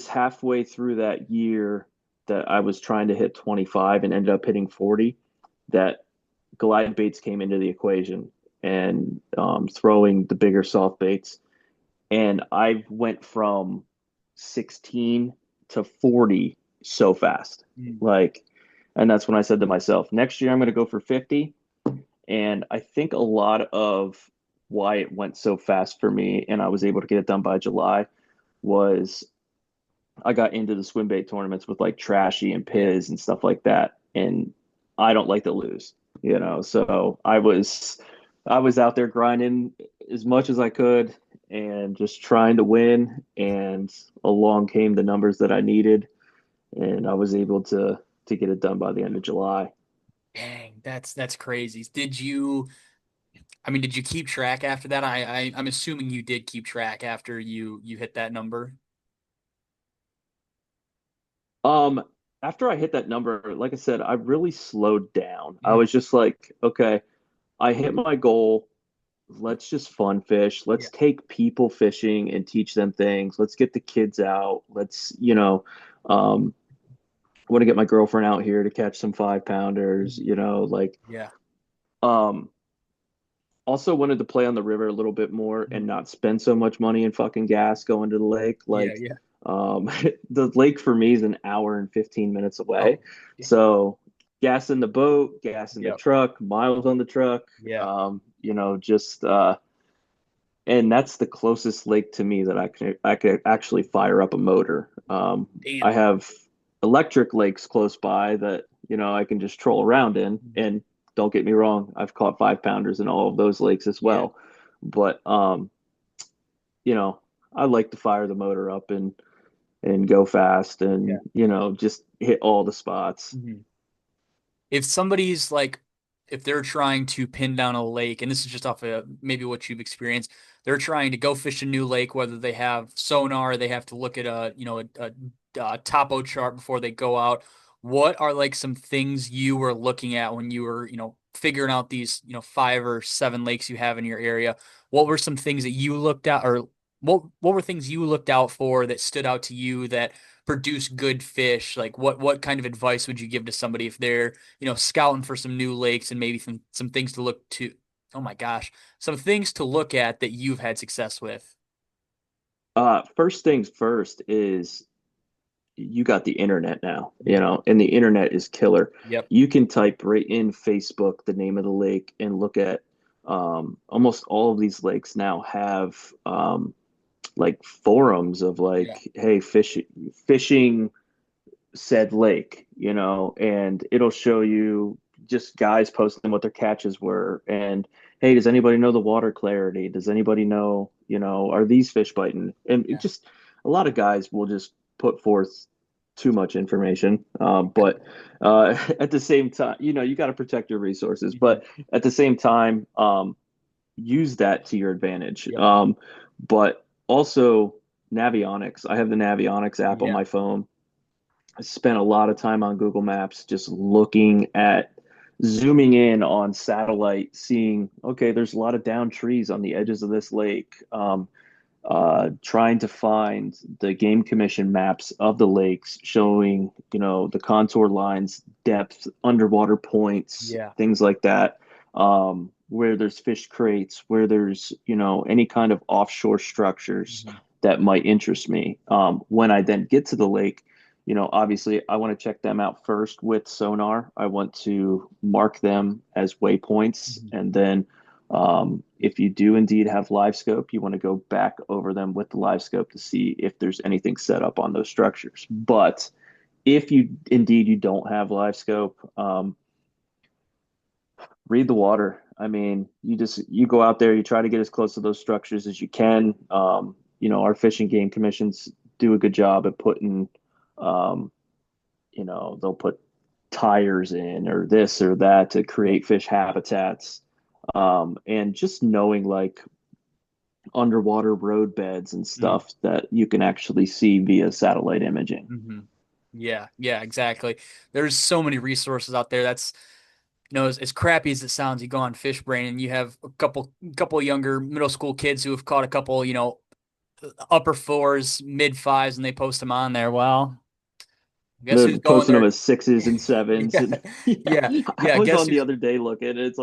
Speaker 2: halfway through that year that I was trying to hit 25 and ended up hitting 40 that glide baits came into the equation, and throwing the bigger soft baits, and I went from 16 to 40 so fast.
Speaker 1: Mhm.
Speaker 2: Like, and that's when I said to myself, next year I'm going to go for 50. And I think a lot of why it went so fast for me and I was able to get it done by July was I got into the swim bait tournaments with like Trashy and
Speaker 1: Yeah.
Speaker 2: Piz and stuff like that, and I don't like to lose, you know. So I was out there grinding as much as I could and just trying to win. And along came the numbers that I needed, and I was able to get it done by the end of July.
Speaker 1: Dang, that's crazy. Did you keep track after that? I'm assuming you did keep track after you hit that number.
Speaker 2: Um, After I hit that number, like I said, I really slowed down. I
Speaker 1: Mhm.
Speaker 2: was just like, okay, I hit my goal. Let's just fun fish.
Speaker 1: Yeah.
Speaker 2: Let's take people fishing and teach them things. Let's get the kids out. Um, I want to get my girlfriend out here to catch some 5 pounders,
Speaker 1: Mhm. Yeah.
Speaker 2: um, also wanted to play on the river a little bit more
Speaker 1: Mhm.
Speaker 2: and not spend so much money in fucking gas going to the lake.
Speaker 1: Yeah,
Speaker 2: Like,
Speaker 1: yeah.
Speaker 2: um, the lake for me is an hour and 15 minutes away.
Speaker 1: Oh, yeah.
Speaker 2: So gas in the boat, gas in the
Speaker 1: Yep.
Speaker 2: truck, miles on the truck,
Speaker 1: Yeah.
Speaker 2: just and that's the closest lake to me that I could actually fire up a motor. I
Speaker 1: Damn.
Speaker 2: have electric lakes close by that I can just troll around in.
Speaker 1: Mhm.
Speaker 2: And don't get me wrong, I've caught 5 pounders in all of those lakes as
Speaker 1: Yeah.
Speaker 2: well. But you know, I like to fire the motor up and go fast
Speaker 1: Yeah.
Speaker 2: and just hit all the spots.
Speaker 1: Mhm. If somebody's like, if they're trying to pin down a lake, and this is just off of maybe what you've experienced, they're trying to go fish a new lake, whether they have sonar, they have to look at a topo chart before they go out. What are like some things you were looking at when you were, figuring out these, 5 or 7 lakes you have in your area? What were some things that you looked at, or what were things you looked out for that stood out to you that produce good fish? Like what kind of advice would you give to somebody if they're scouting for some new lakes and maybe some things to look to? Oh my gosh, some things to look at that you've had success with.
Speaker 2: First things first is you got the internet now,
Speaker 1: Mhm.
Speaker 2: and the internet is killer.
Speaker 1: Yep.
Speaker 2: You can type right in Facebook the name of the lake and look at almost all of these lakes now have like forums of
Speaker 1: Yeah.
Speaker 2: like, hey, fishing said lake, and it'll show you just guys posting what their catches were. And hey, does anybody know the water clarity? Does anybody know, are these fish biting? And it
Speaker 1: Yeah.
Speaker 2: just a lot of guys will just put forth too much information. But at the same time, you got to protect your resources.
Speaker 1: Mhm.
Speaker 2: But at the same time, use that to your advantage.
Speaker 1: Yep.
Speaker 2: But also Navionics. I have the Navionics app on
Speaker 1: Yeah.
Speaker 2: my phone. I spent a lot of time on Google Maps just looking at zooming in on satellite, seeing, okay, there's a lot of down trees on the edges of this lake. Trying to find the Game Commission maps of the lakes showing, the contour lines, depth, underwater points,
Speaker 1: Yeah.
Speaker 2: things like that. Where there's fish crates, where there's, any kind of offshore structures
Speaker 1: Mhm.
Speaker 2: that might interest me. When I then get to the lake, obviously I want to check them out first with sonar. I want to mark them as waypoints.
Speaker 1: Mhm.
Speaker 2: And then if you do indeed have live scope, you want to go back over them with the live scope to see if there's anything set up on those structures. But if you don't have live scope, read the water. I mean, you go out there, you try to get as close to those structures as you can. Our fishing game commissions do a good job at putting, um, they'll put tires in or this or that to
Speaker 1: Yep.
Speaker 2: create fish habitats. And just knowing like underwater road beds and
Speaker 1: Mhm.
Speaker 2: stuff that you can actually see via satellite imaging.
Speaker 1: Mhm. Yeah, yeah, exactly. There's so many resources out there. That's as crappy as it sounds, you go on Fish Brain and you have a couple younger middle school kids who have caught a couple, upper fours, mid fives, and they post them on there. Well, guess
Speaker 2: They're
Speaker 1: who's going
Speaker 2: posting them
Speaker 1: there?
Speaker 2: as sixes and sevens.
Speaker 1: Yeah,
Speaker 2: And yeah,
Speaker 1: yeah,
Speaker 2: I
Speaker 1: yeah.
Speaker 2: was
Speaker 1: Guess
Speaker 2: on the
Speaker 1: who's?
Speaker 2: other day looking, and it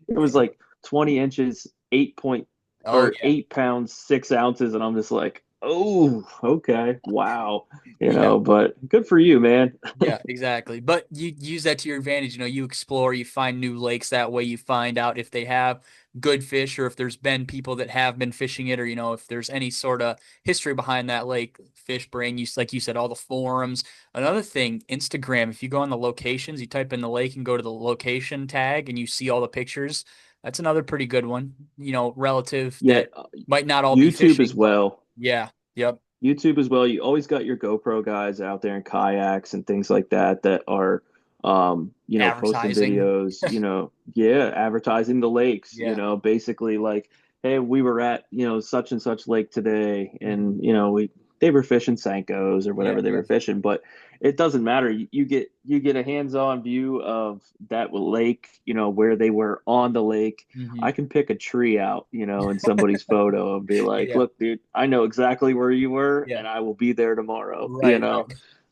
Speaker 2: was like 20 inches, 8 point
Speaker 1: Oh
Speaker 2: or
Speaker 1: yeah,
Speaker 2: 8 pounds, 6 ounces. And I'm just like, Oh, okay. Wow.
Speaker 1: Yeah.
Speaker 2: But good for you, man.
Speaker 1: Yeah, exactly. But you use that to your advantage. You explore, you find new lakes that way. You find out if they have good fish or if there's been people that have been fishing it or, if there's any sort of history behind that lake. Fish brain, like you said, all the forums. Another thing, Instagram, if you go on the locations, you type in the lake and go to the location tag and you see all the pictures. That's another pretty good one, relative
Speaker 2: Yeah,
Speaker 1: that might not all be
Speaker 2: YouTube as
Speaker 1: fishing, but
Speaker 2: well.
Speaker 1: yeah, yep,
Speaker 2: YouTube as well. You always got your GoPro guys out there in kayaks and things like that that are, posting
Speaker 1: advertising.
Speaker 2: videos, yeah, advertising the lakes,
Speaker 1: Yeah.
Speaker 2: basically like, hey, we were at, such and such lake today,
Speaker 1: Mhm.
Speaker 2: and, they were fishing Sankos or
Speaker 1: Yeah,
Speaker 2: whatever they
Speaker 1: yeah.
Speaker 2: were fishing, but it doesn't matter. You get a hands-on view of that lake, where they were on the lake.
Speaker 1: Hmm.
Speaker 2: I can pick a tree out, in somebody's photo and be like,
Speaker 1: Yeah.
Speaker 2: look, dude, I know exactly where you were
Speaker 1: Yeah.
Speaker 2: and I will be there tomorrow,
Speaker 1: Right, right.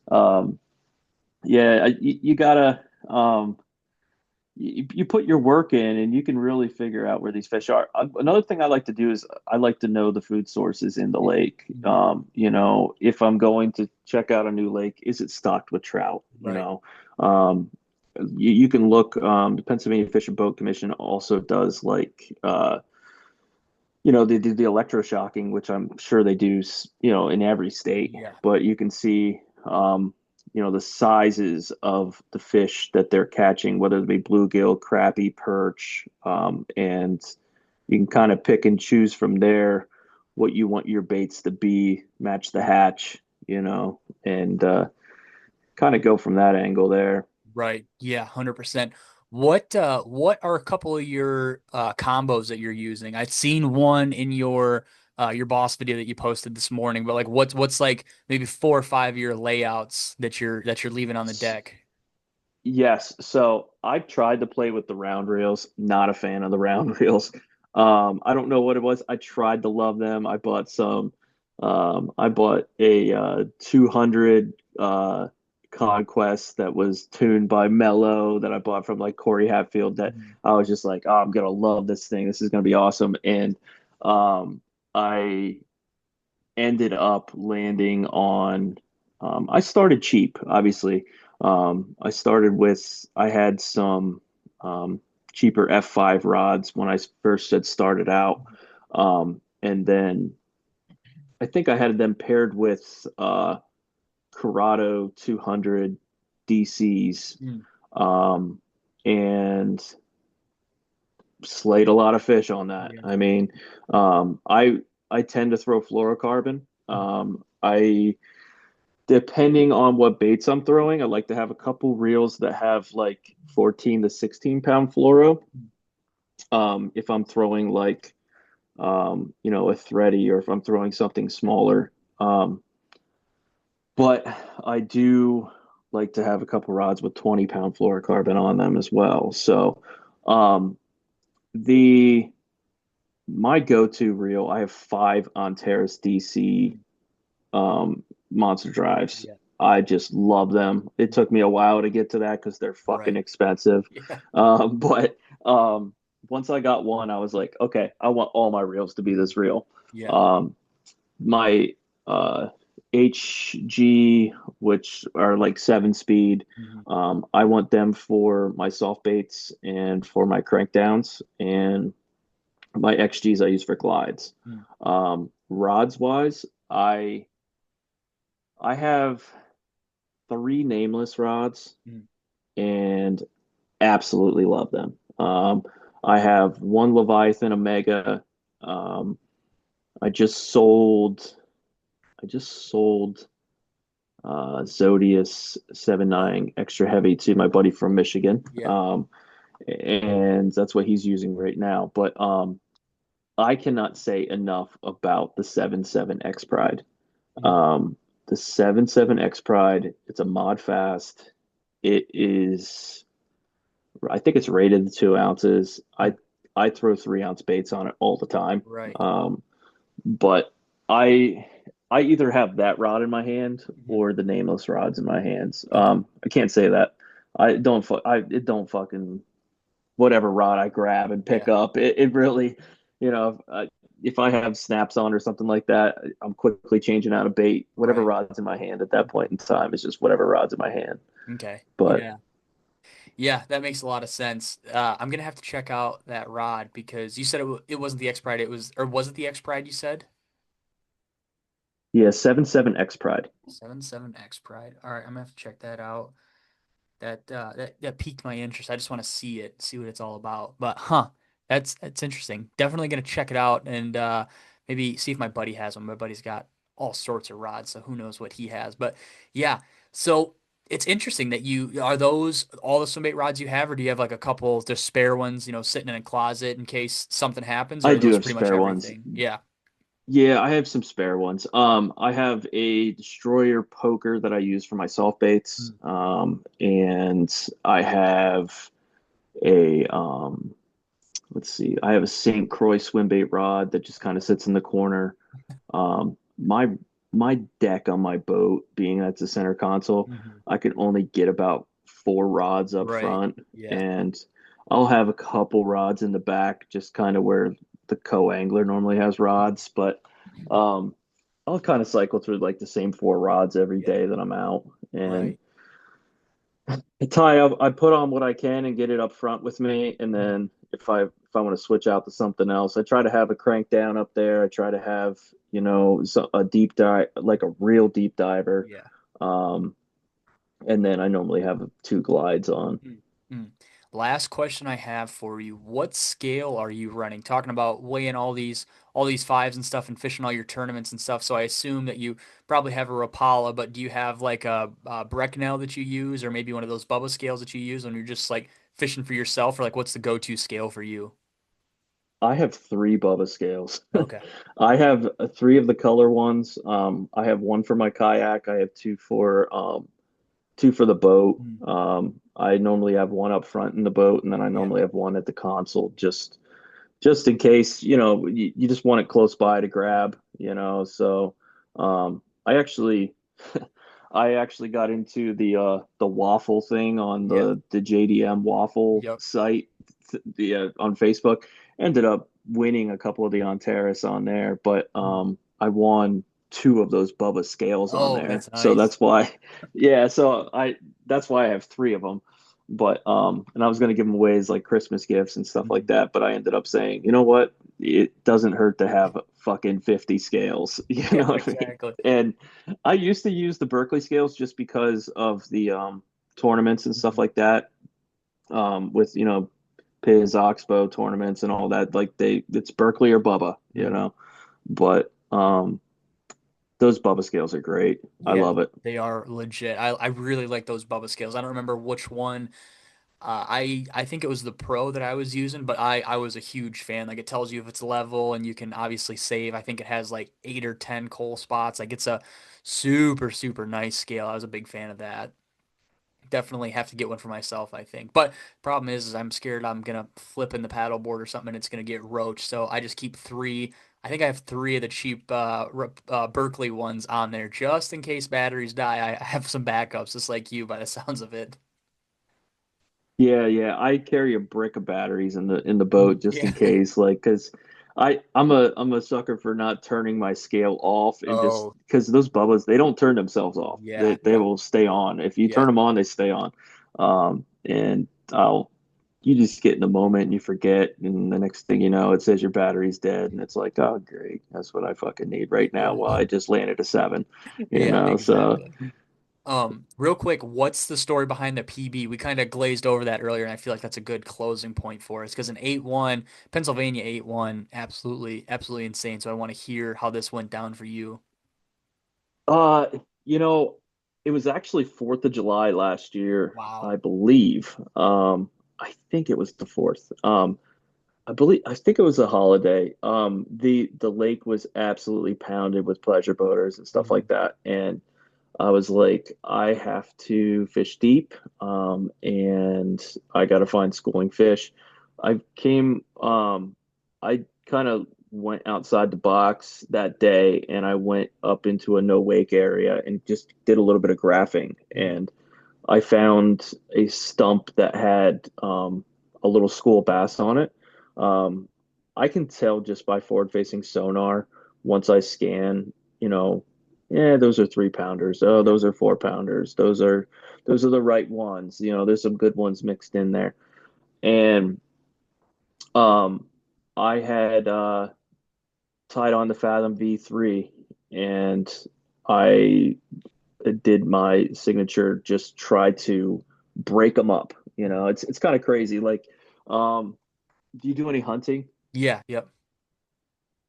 Speaker 2: Um, yeah, you gotta, you put your work in and you can really figure out where these fish are. Another thing I like to do is I like to know the food sources in the lake.
Speaker 1: Mhm.
Speaker 2: If I'm going to check out a new lake, is it stocked with trout?
Speaker 1: Right.
Speaker 2: Um, you can look, the Pennsylvania Fish and Boat Commission also does like, they do the electroshocking, which I'm sure they do, in every state,
Speaker 1: Yeah.
Speaker 2: but you can see, the sizes of the fish that they're catching, whether it be bluegill, crappie, perch, and you can kind of pick and choose from there what you want your baits to be, match the hatch, and kind of go from that angle there.
Speaker 1: Right. Yeah, 100%. What are a couple of your combos that you're using? I'd seen one in your boss video that you posted this morning, but like what's like maybe 4 or 5 year layouts that you're leaving on the deck?
Speaker 2: Yes. So I tried to play with the round reels. Not a fan of the round reels. I don't know what it was. I tried to love them. I bought some. I bought a 200 Conquest that was tuned by Mello that I bought from like Corey Hatfield. That
Speaker 1: Mhm.
Speaker 2: I was just like, oh, I'm gonna love this thing. This is gonna be awesome. And I ended up landing on. I started cheap, obviously. I had some cheaper F5 rods when I first had started out. And then I think I had them paired with Corrado 200 DCs,
Speaker 1: Mm.
Speaker 2: um, and slayed a lot of fish on that.
Speaker 1: Yeah.
Speaker 2: I mean, I tend to throw fluorocarbon. I Depending on what baits I'm throwing, I like to have a couple reels that have like 14 to 16 pound fluoro. If I'm throwing like a thready or if I'm throwing something smaller. But I do like to have a couple rods with 20-pound fluorocarbon on them as well. So um, the my go-to reel, I have 5 on Terrace DC um, monster drives.
Speaker 1: Yeah.
Speaker 2: I just love them. It took me a while to get to that because they're fucking
Speaker 1: Right.
Speaker 2: expensive.
Speaker 1: Yeah.
Speaker 2: But once I got one, I was like, okay, I want all my reels to be this real.
Speaker 1: Yeah.
Speaker 2: Um, my HG, which are like 7 speed,
Speaker 1: Mhm.
Speaker 2: I want them for my soft baits and for my crank downs, and my XGs I use for glides.
Speaker 1: Mm.
Speaker 2: Rods wise, I have 3 nameless rods
Speaker 1: Mm.
Speaker 2: and absolutely love them. I have one Leviathan Omega. Um, I just sold. I just sold Zodius 7.9 extra heavy to my buddy from Michigan,
Speaker 1: Yeah.
Speaker 2: and that's what he's using right now. But I cannot say enough about the 7.7 X Pride.
Speaker 1: Mm.
Speaker 2: Um, the 7.7 X Pride, it's a mod fast. It is, I think it's rated 2 ounces. I throw 3 ounce baits on it all the time.
Speaker 1: Right.
Speaker 2: But I I either have that rod in my hand
Speaker 1: Mhm.
Speaker 2: or the nameless rods in my hands.
Speaker 1: Okay.
Speaker 2: I can't say that. It don't fucking whatever rod I grab and pick
Speaker 1: Yeah.
Speaker 2: up. It really, you know, if I have snaps on or something like that, I'm quickly changing out a bait. Whatever
Speaker 1: Right.
Speaker 2: rod's in my hand at that point in time is just whatever rod's in my hand.
Speaker 1: Okay.
Speaker 2: But
Speaker 1: Yeah. Yeah, that makes a lot of sense. I'm gonna have to check out that rod because you said it wasn't the X Pride. It was, or was it the X Pride you said?
Speaker 2: yeah, 7.7 X Pride.
Speaker 1: 7.7 X Pride. All right, I'm gonna have to check that out. That piqued my interest. I just want to see it, see what it's all about. But that's interesting. Definitely gonna check it out and maybe see if my buddy has one. My buddy's got all sorts of rods, so who knows what he has. But yeah, so it's interesting that you are those all the swimbait rods you have, or do you have like a couple just spare ones, sitting in a closet in case something happens, or
Speaker 2: I
Speaker 1: are
Speaker 2: do
Speaker 1: those
Speaker 2: have
Speaker 1: pretty much
Speaker 2: spare ones.
Speaker 1: everything? Yeah.
Speaker 2: Yeah, I have some spare ones. I have a destroyer poker that I use for my soft baits.
Speaker 1: Mm.
Speaker 2: And I have a let's see, I have a St. Croix swim bait rod that just kind of sits in the corner. My deck on my boat, being that's a center console,
Speaker 1: Mhm.
Speaker 2: I can only get about four rods up
Speaker 1: Right.
Speaker 2: front,
Speaker 1: Yeah.
Speaker 2: and I'll have a couple rods in the back, just kind of where the co-angler normally has rods. But um, I'll kind of cycle through like the same four rods every
Speaker 1: Yeah.
Speaker 2: day that I'm out, and
Speaker 1: Right.
Speaker 2: I tie up, I put on what I can and get it up front with me, and
Speaker 1: Mhm.
Speaker 2: then if I want to switch out to something else, I try to have a crank down up there. I try to have a deep dive, like a real deep diver,
Speaker 1: Yeah.
Speaker 2: um, and then I normally have two glides on.
Speaker 1: Mm, mm. Last question I have for you. What scale are you running? Talking about weighing all these fives and stuff and fishing all your tournaments and stuff. So I assume that you probably have a Rapala, but do you have like a Breckenell that you use or maybe one of those Bubba scales that you use when you're just like fishing for yourself or like what's the go-to scale for you?
Speaker 2: I have three Bubba scales.
Speaker 1: Okay.
Speaker 2: I have three of the color ones. I have one for my kayak. I have two for the boat.
Speaker 1: Mm.
Speaker 2: I normally have one up front in the boat, and then I
Speaker 1: Yeah.
Speaker 2: normally have one at the console, just in case, you just want it close by to grab, So I actually I actually got into the waffle thing on
Speaker 1: Yeah.
Speaker 2: the JDM waffle
Speaker 1: Yep.
Speaker 2: site, on Facebook. Ended up winning a couple of the Ontaris on there, but
Speaker 1: Mm.
Speaker 2: I won two of those Bubba scales on
Speaker 1: Oh,
Speaker 2: there.
Speaker 1: that's
Speaker 2: So
Speaker 1: nice.
Speaker 2: that's why, yeah, that's why I have three of them. But and I was gonna give them away as like Christmas gifts and stuff like
Speaker 1: Mhm.
Speaker 2: that, but I ended up saying, you know what? It doesn't hurt to have fucking 50 scales. You
Speaker 1: Yeah,
Speaker 2: know what I mean?
Speaker 1: exactly.
Speaker 2: And I used to use the Berkeley scales just because of the tournaments and stuff
Speaker 1: Mhm.
Speaker 2: like that. With Piz, Oxbow tournaments and all that. Like it's Berkeley or Bubba,
Speaker 1: Mhm.
Speaker 2: But those Bubba scales are great. I
Speaker 1: Yeah,
Speaker 2: love it.
Speaker 1: they are legit. I really like those Bubba scales. I don't remember which one. I think it was the Pro that I was using, but I was a huge fan. Like it tells you if it's level and you can obviously save. I think it has like 8 or 10 coal spots. Like it's a super super nice scale. I was a big fan of that. Definitely have to get one for myself, I think. But problem is I'm scared I'm gonna flip in the paddleboard or something and it's gonna get roached. So I just keep three. I think I have three of the cheap Berkeley ones on there just in case batteries die. I have some backups, just like you, by the sounds of it.
Speaker 2: Yeah, yeah. I carry a brick of batteries in the
Speaker 1: Mm.
Speaker 2: boat just
Speaker 1: Yeah.
Speaker 2: in case, like, because I'm a sucker for not turning my scale off and just
Speaker 1: Oh,
Speaker 2: because those Bubbas they don't turn themselves off. They
Speaker 1: yeah.
Speaker 2: they
Speaker 1: Nope.
Speaker 2: will stay on. If you
Speaker 1: Yeah.
Speaker 2: turn them on, they stay on. And I'll you just get in the moment and you forget, and the next thing you know, it says your battery's dead, and it's like, oh great, that's what I fucking need right now. Well,
Speaker 1: Yeah.
Speaker 2: I just landed a seven,
Speaker 1: Yeah,
Speaker 2: so.
Speaker 1: exactly. Real quick, what's the story behind the PB? We kind of glazed over that earlier, and I feel like that's a good closing point for us because an 8-1, Pennsylvania 8-1, absolutely, absolutely insane. So I want to hear how this went down for you.
Speaker 2: Uh, you know, it was actually 4th of July last year,
Speaker 1: Wow.
Speaker 2: I believe. I think it was the 4th. I think it was a holiday. The lake was absolutely pounded with pleasure boaters and stuff
Speaker 1: Mhm.
Speaker 2: like that. And I was like, I have to fish deep, and I got to find schooling fish. I came, I kind of went outside the box that day, and I went up into a no wake area and just did a little bit of graphing.
Speaker 1: Mhm.
Speaker 2: And I found a stump that had a little school bass on it. Um, I can tell just by forward facing sonar once I scan, you know, yeah, those are 3 pounders. Oh,
Speaker 1: Yeah.
Speaker 2: those are 4 pounders. Those are the right ones. You know, there's some good ones mixed in there. And um I had tied on the Fathom V3 and I did my signature, just try to break them up. You know, it's kind of crazy. Like, do you do any hunting?
Speaker 1: Yeah. Yep.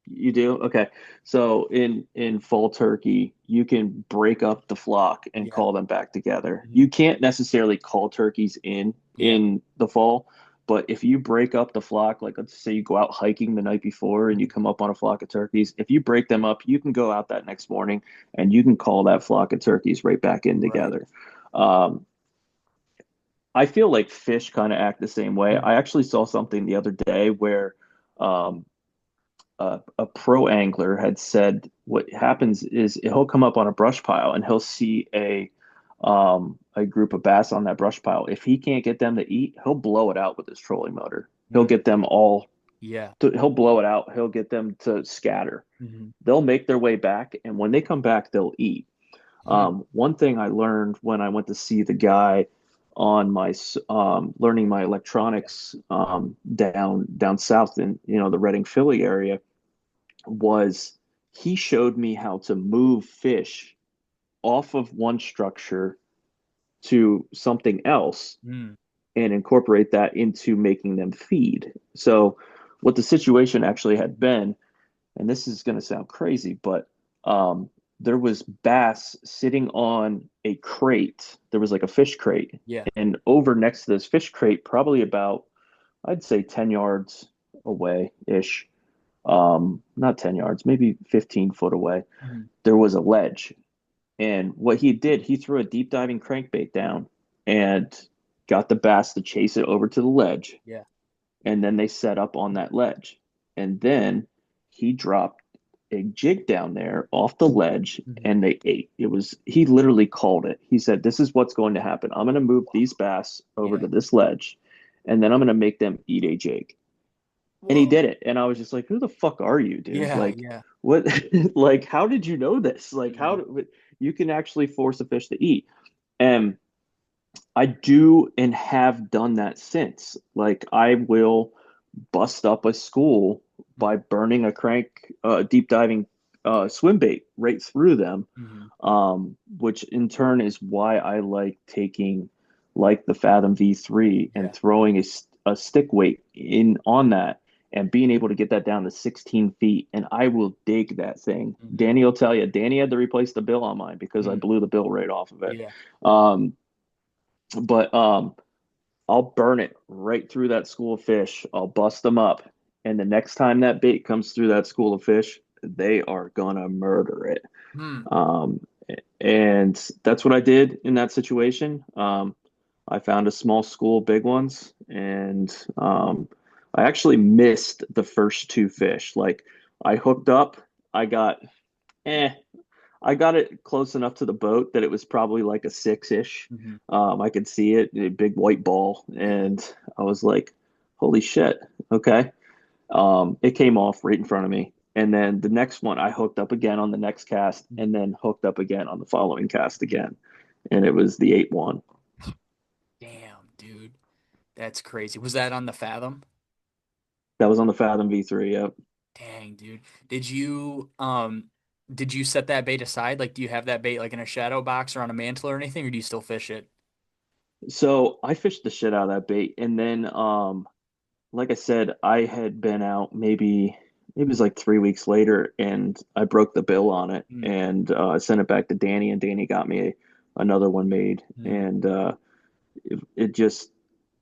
Speaker 2: You do? Okay. So in fall turkey, you can break up the flock and
Speaker 1: Yeah.
Speaker 2: call them back together.
Speaker 1: Mhm.
Speaker 2: You can't necessarily call turkeys
Speaker 1: Yeah.
Speaker 2: in the fall, but if you break up the flock, like let's say you go out hiking the night before and you
Speaker 1: Mhm.
Speaker 2: come up on a flock of turkeys, if you break them up, you can go out that next morning and you can call that flock of turkeys right back in
Speaker 1: Right.
Speaker 2: together. Um, I feel like fish kind of act the same way.
Speaker 1: Mhm.
Speaker 2: I actually saw something the other day where um, a pro angler had said what happens is he'll come up on a brush pile and he'll see a group of bass on that brush pile. If he can't get them to eat, he'll blow it out with his trolling motor. He'll
Speaker 1: Mm.
Speaker 2: get them all
Speaker 1: Yeah.
Speaker 2: he'll blow it out. He'll get them to scatter.
Speaker 1: Mhm.
Speaker 2: They'll make their way back, and when they come back, they'll eat.
Speaker 1: Hmm.
Speaker 2: One thing I learned when I went to see the guy on my learning my
Speaker 1: Yeah.
Speaker 2: electronics down south in the Reading Philly area was he showed me how to move fish off of one structure to something else
Speaker 1: Mm.
Speaker 2: and incorporate that into making them feed. So, what the situation actually had been, and this is going to sound crazy, but um, there was bass sitting on a crate. There was like a fish crate,
Speaker 1: Yeah.
Speaker 2: and over next to this fish crate, probably about I'd say 10 yards away ish, not 10 yards, maybe 15 foot away,
Speaker 1: Mhm.
Speaker 2: there was a ledge. And what he did, he threw a deep diving crankbait down and got the bass to chase it over to the ledge.
Speaker 1: Yeah.
Speaker 2: And then they set up on that ledge. And then he dropped a jig down there off the ledge
Speaker 1: Mhm.
Speaker 2: and they ate. He literally called it. He said, "This is what's going to happen. I'm going to move these bass over
Speaker 1: Yeah.
Speaker 2: to this ledge and then I'm going to make them eat a jig." And he
Speaker 1: Whoa.
Speaker 2: did it. And I was just like, "Who the fuck are you, dude?
Speaker 1: Yeah.
Speaker 2: Like,
Speaker 1: Yeah.
Speaker 2: what, like, how did you know this? Like,
Speaker 1: Mhm.
Speaker 2: you can actually force a fish to eat." And I do and have done that since. Like, I will bust up a school by
Speaker 1: Mhm.
Speaker 2: burning a deep diving
Speaker 1: Yeah.
Speaker 2: swim bait right through them,
Speaker 1: Mhm.
Speaker 2: which in turn is why I like taking like the Fathom V3 and
Speaker 1: Yeah.
Speaker 2: throwing a stick weight in on that and being able to get that down to 16 feet. And I will dig that thing.
Speaker 1: Mhm.
Speaker 2: Danny will tell you, Danny had to replace the bill on mine because I
Speaker 1: Mhm.
Speaker 2: blew the bill right off of it.
Speaker 1: Yeah.
Speaker 2: Um, but I'll burn it right through that school of fish. I'll bust them up. And the next time that bait comes through that school of fish, they are gonna murder it.
Speaker 1: Hmm.
Speaker 2: Um, and that's what I did in that situation. I found a small school of big ones, and I actually missed the first two fish. Like I hooked up, I got eh, I got it close enough to the boat that it was probably like a 6-ish.
Speaker 1: Mhm.
Speaker 2: I could see it, a big white ball,
Speaker 1: Yeah.
Speaker 2: and I was like, "Holy shit!" Okay. It came off right in front of me, and then the next one I hooked up again on the next cast, and then hooked up again on the following cast again, and it was the 8-1.
Speaker 1: Damn, dude. That's crazy. Was that on the Fathom?
Speaker 2: That was on the Fathom V3. Yep.
Speaker 1: Dang, dude. Did you set that bait aside? Like, do you have that bait like in a shadow box or on a mantle or anything, or do you still fish it?
Speaker 2: So I fished the shit out of that bait, and then like I said, I had been out maybe it was like 3 weeks later, and I broke the bill on it,
Speaker 1: Mm.
Speaker 2: and I sent it back to Danny, and Danny got me another one made,
Speaker 1: Mm.
Speaker 2: and it just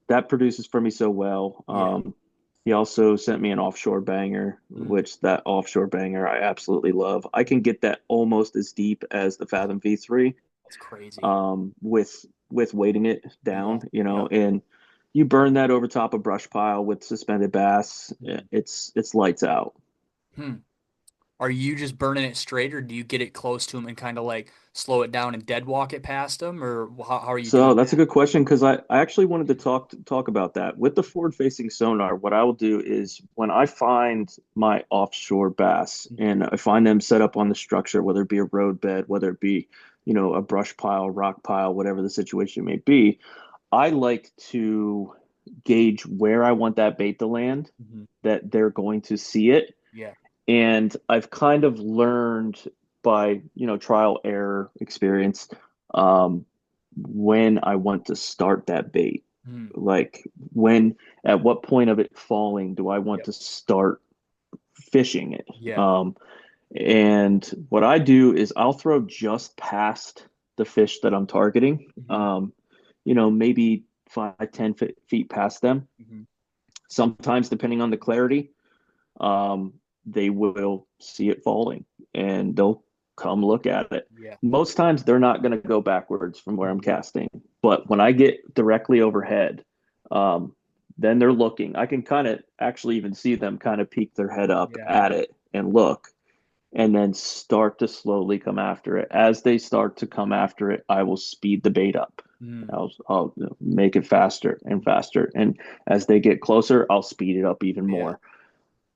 Speaker 2: that produces for me so well.
Speaker 1: Yeah.
Speaker 2: He also sent me an offshore banger,
Speaker 1: Mm.
Speaker 2: which that offshore banger I absolutely love. I can get that almost as deep as the Fathom V3,
Speaker 1: That's crazy.
Speaker 2: with weighting it
Speaker 1: Yeah.
Speaker 2: down,
Speaker 1: Yep.
Speaker 2: and you burn that over top of brush pile with suspended bass.
Speaker 1: Mm.
Speaker 2: It's lights out.
Speaker 1: Hmm. are you just burning it straight, or do you get it close to them and kind of like slow it down and dead walk it past them, or how are you
Speaker 2: So
Speaker 1: doing
Speaker 2: that's a
Speaker 1: that?
Speaker 2: good question because I actually wanted to talk about that. With the forward facing sonar, what I will do is when I find my offshore bass
Speaker 1: Mhm.
Speaker 2: and I find them set up on the structure, whether it be a road bed, whether it be, a brush pile, rock pile, whatever the situation may be, I like to gauge where I want that bait to land,
Speaker 1: Mhm.
Speaker 2: that they're going to see it.
Speaker 1: Yeah.
Speaker 2: And I've kind of learned by, trial error experience, um, when I want to start that bait.
Speaker 1: Mm.
Speaker 2: Like at what point of it falling do I want
Speaker 1: Yep.
Speaker 2: to start fishing it?
Speaker 1: Yeah.
Speaker 2: And what I do is I'll throw just past the fish that I'm targeting,
Speaker 1: Hmm.
Speaker 2: maybe 5, 10 feet past them.
Speaker 1: Hmm.
Speaker 2: Sometimes, depending on the clarity, um, they will see it falling and they'll come look at it.
Speaker 1: Yeah.
Speaker 2: Most times they're not going to go backwards from where I'm
Speaker 1: Hmm.
Speaker 2: casting, but when I get directly overhead, um, then they're looking. I can kind of actually even see them kind of peek their head up
Speaker 1: Yeah.
Speaker 2: at it and look, and then start to slowly come after it. As they start to come after it, I will speed the bait up.
Speaker 1: Mm.
Speaker 2: I'll make it faster and faster. And as they get closer, I'll speed it up even
Speaker 1: Yeah.
Speaker 2: more.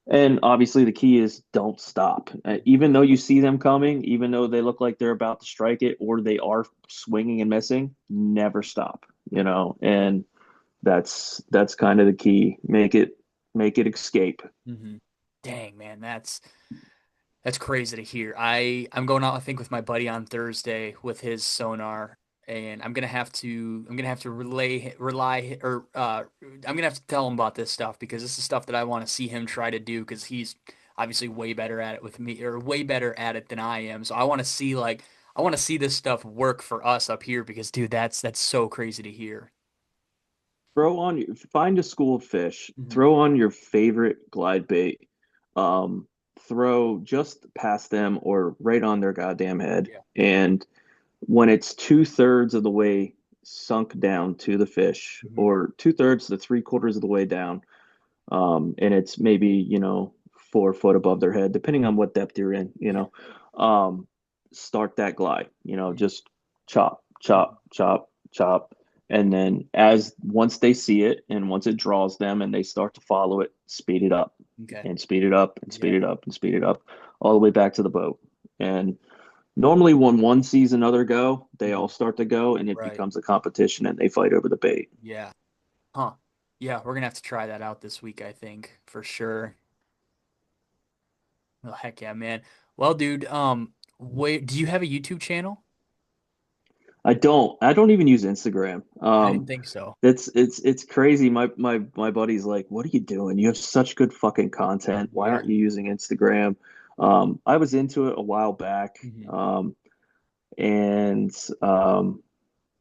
Speaker 2: And obviously, the key is don't stop. Even though you see them coming, even though they look like they're about to strike it or they are swinging and missing, never stop.
Speaker 1: Yeah.
Speaker 2: And that's kind of the key. Make it escape.
Speaker 1: Hmm. Dang, man, that's crazy to hear. I'm going out, I think, with my buddy on Thursday with his sonar, and I'm gonna have to rely or I'm gonna have to tell him about this stuff because this is stuff that I want to see him try to do because he's obviously way better at it with me or way better at it than I am. So I want to see this stuff work for us up here because dude, that's so crazy to hear.
Speaker 2: Find a school of fish,
Speaker 1: Hmm.
Speaker 2: throw on your favorite glide bait, um, throw just past them or right on their goddamn head.
Speaker 1: Yeah.
Speaker 2: And when it's 2/3 of the way sunk down to the fish,
Speaker 1: Hmm.
Speaker 2: or 2/3 to 3/4 of the way down, and it's maybe, 4 foot above their head, depending on what depth you're in,
Speaker 1: Yeah.
Speaker 2: start that glide,
Speaker 1: Mhm.
Speaker 2: just chop,
Speaker 1: Mhm.
Speaker 2: chop, chop, chop. And then as once they see it and once it draws them and they start to follow it, speed it up
Speaker 1: Okay.
Speaker 2: and speed it up and speed
Speaker 1: Yeah.
Speaker 2: it up and speed it up all the way back to the boat. And normally when one sees another go, they all
Speaker 1: Mhm.
Speaker 2: start to go and it
Speaker 1: Right.
Speaker 2: becomes a competition and they fight over the bait.
Speaker 1: Yeah. Huh. Yeah, we're gonna have to try that out this week, I think, for sure. Oh, heck yeah, man. Well, dude, wait, do you have a YouTube channel?
Speaker 2: I don't even use Instagram.
Speaker 1: I didn't think so.
Speaker 2: It's crazy. My buddy's like, "What are you doing? You have such good fucking content. Why
Speaker 1: Yeah.
Speaker 2: aren't you using Instagram?" I was into it a while back,
Speaker 1: Hmm.
Speaker 2: and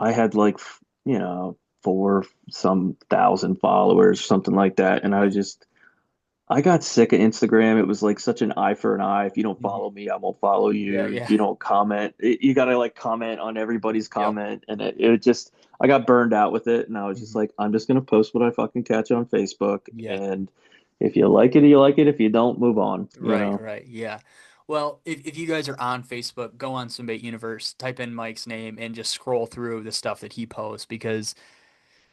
Speaker 2: I had like, 4 some thousand followers, something like that, and
Speaker 1: Yeah.
Speaker 2: I got sick of Instagram. It was like such an eye for an eye. If you don't
Speaker 1: Hmm.
Speaker 2: follow me, I won't follow
Speaker 1: Yeah,
Speaker 2: you. If
Speaker 1: yeah.
Speaker 2: you don't comment, you gotta like comment on everybody's
Speaker 1: Yep.
Speaker 2: comment. And it just, I got burned out with it. And I was just
Speaker 1: Hmm.
Speaker 2: like, I'm just gonna post what I fucking catch on Facebook.
Speaker 1: Yeah.
Speaker 2: And if you like it, you like it. If you don't, move on,
Speaker 1: Right, right. Yeah. Well, if you guys are on Facebook, go on Swimbait Universe, type in Mike's name, and just scroll through the stuff that he posts because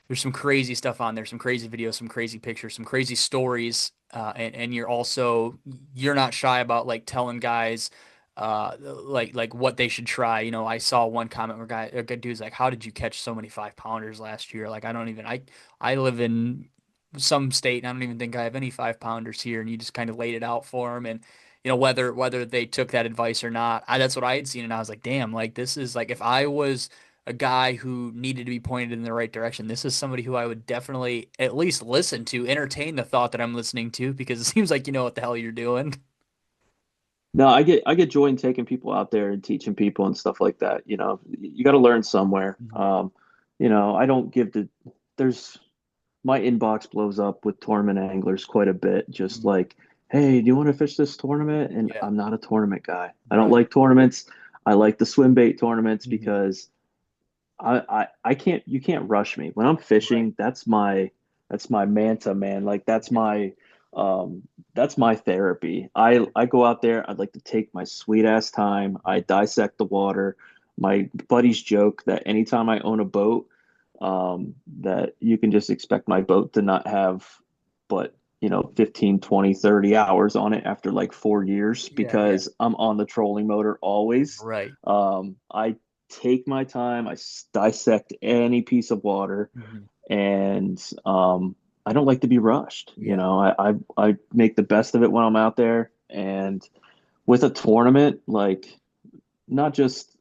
Speaker 1: there's some crazy stuff on there, some crazy videos, some crazy pictures, some crazy stories. And you're not shy about like telling guys like what they should try. I saw one comment where a good dude's like, "How did you catch so many 5 pounders last year?" Like I live in some state and I don't even think I have any 5 pounders here. And you just kind of laid it out for them, and whether they took that advice or not, that's what I had seen, and I was like, damn, like this is like if I was a guy who needed to be pointed in the right direction. This is somebody who I would definitely at least listen to, entertain the thought that I'm listening to, because it seems like you know what the hell you're doing.
Speaker 2: no, I get joy in taking people out there and teaching people and stuff like that. You got to learn somewhere.
Speaker 1: Mhm.
Speaker 2: I don't give the, there's, my inbox blows up with tournament anglers quite a bit. Just
Speaker 1: Mhm.
Speaker 2: like, hey, do you want to fish this tournament? And
Speaker 1: Yeah,
Speaker 2: I'm not a tournament guy. I don't
Speaker 1: right.
Speaker 2: like tournaments. I like the swim bait tournaments
Speaker 1: Mhm.
Speaker 2: because I can't, you can't rush me when I'm
Speaker 1: Right.
Speaker 2: fishing. That's my manta, man. Like that's
Speaker 1: Yeah.
Speaker 2: That's my therapy. I go out there, I'd like to take my sweet ass time. I dissect the water. My buddies joke that anytime I own a boat, that you can just expect my boat to not have but 15, 20, 30 hours on it after like 4 years
Speaker 1: Yeah, yeah,
Speaker 2: because I'm on the trolling motor always.
Speaker 1: right.
Speaker 2: I take my time, dissect any piece of water,
Speaker 1: Hmm.
Speaker 2: and I don't like to be rushed.
Speaker 1: Yeah.
Speaker 2: I make the best of it when I'm out there, and with a tournament, like not just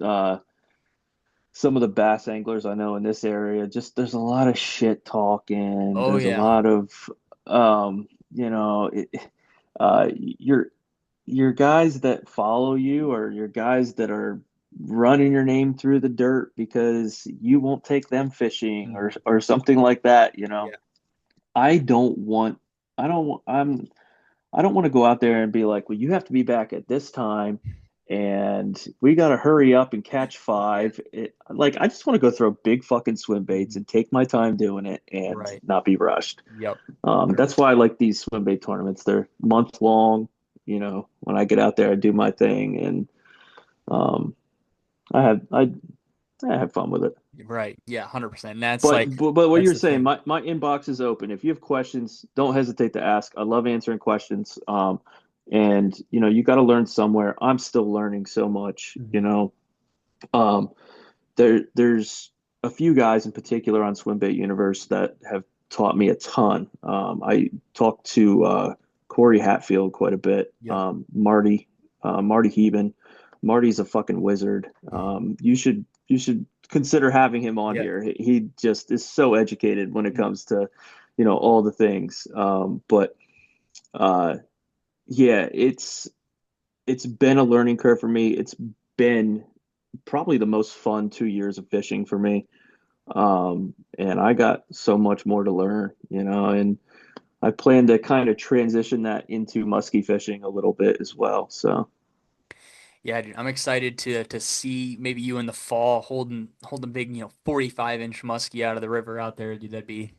Speaker 2: some of the bass anglers I know in this area, just there's a lot of shit talking.
Speaker 1: Oh
Speaker 2: There's a
Speaker 1: yeah.
Speaker 2: lot of um, you know, it, your guys that follow you or your guys that are running your name through the dirt because you won't take them fishing
Speaker 1: Mhm.
Speaker 2: or something like that.
Speaker 1: Yeah.
Speaker 2: I don't want I don't want I don't want to go out there and be like, well, you have to be back at this time and we got to hurry up and catch
Speaker 1: Yeah.
Speaker 2: five. Like, I just want to go throw big fucking swim baits
Speaker 1: Mhm.
Speaker 2: and take my time doing it and
Speaker 1: Right.
Speaker 2: not be rushed.
Speaker 1: Yep.
Speaker 2: That's
Speaker 1: 100%.
Speaker 2: why I like these swim bait tournaments. They're month long. When I get out there, I do my thing and um, I have I have fun with it.
Speaker 1: Right. Yeah, 100%. And that's
Speaker 2: But
Speaker 1: like
Speaker 2: but what
Speaker 1: that's
Speaker 2: you're
Speaker 1: the
Speaker 2: saying,
Speaker 1: thing.
Speaker 2: my inbox is open. If you have questions, don't hesitate to ask. I love answering questions. And you got to learn somewhere. I'm still learning so much.
Speaker 1: Mhm.
Speaker 2: Um, there's a few guys in particular on Swimbait Universe that have taught me a ton. I talked to Corey Hatfield quite a bit.
Speaker 1: Yep.
Speaker 2: Marty Heben. Marty's a fucking wizard. You should consider having him on
Speaker 1: Yeah.
Speaker 2: here. He just is so educated when it
Speaker 1: Mhm.
Speaker 2: comes to all the things. But uh, yeah, it's been a learning curve for me. It's been probably the most fun 2 years of fishing for me. And I got so much more to learn, and I plan to kind of transition that into musky fishing a little bit as well. So
Speaker 1: Yeah, dude, I'm excited to see maybe you in the fall holding big, 45-inch muskie out of the river out there, dude. That'd be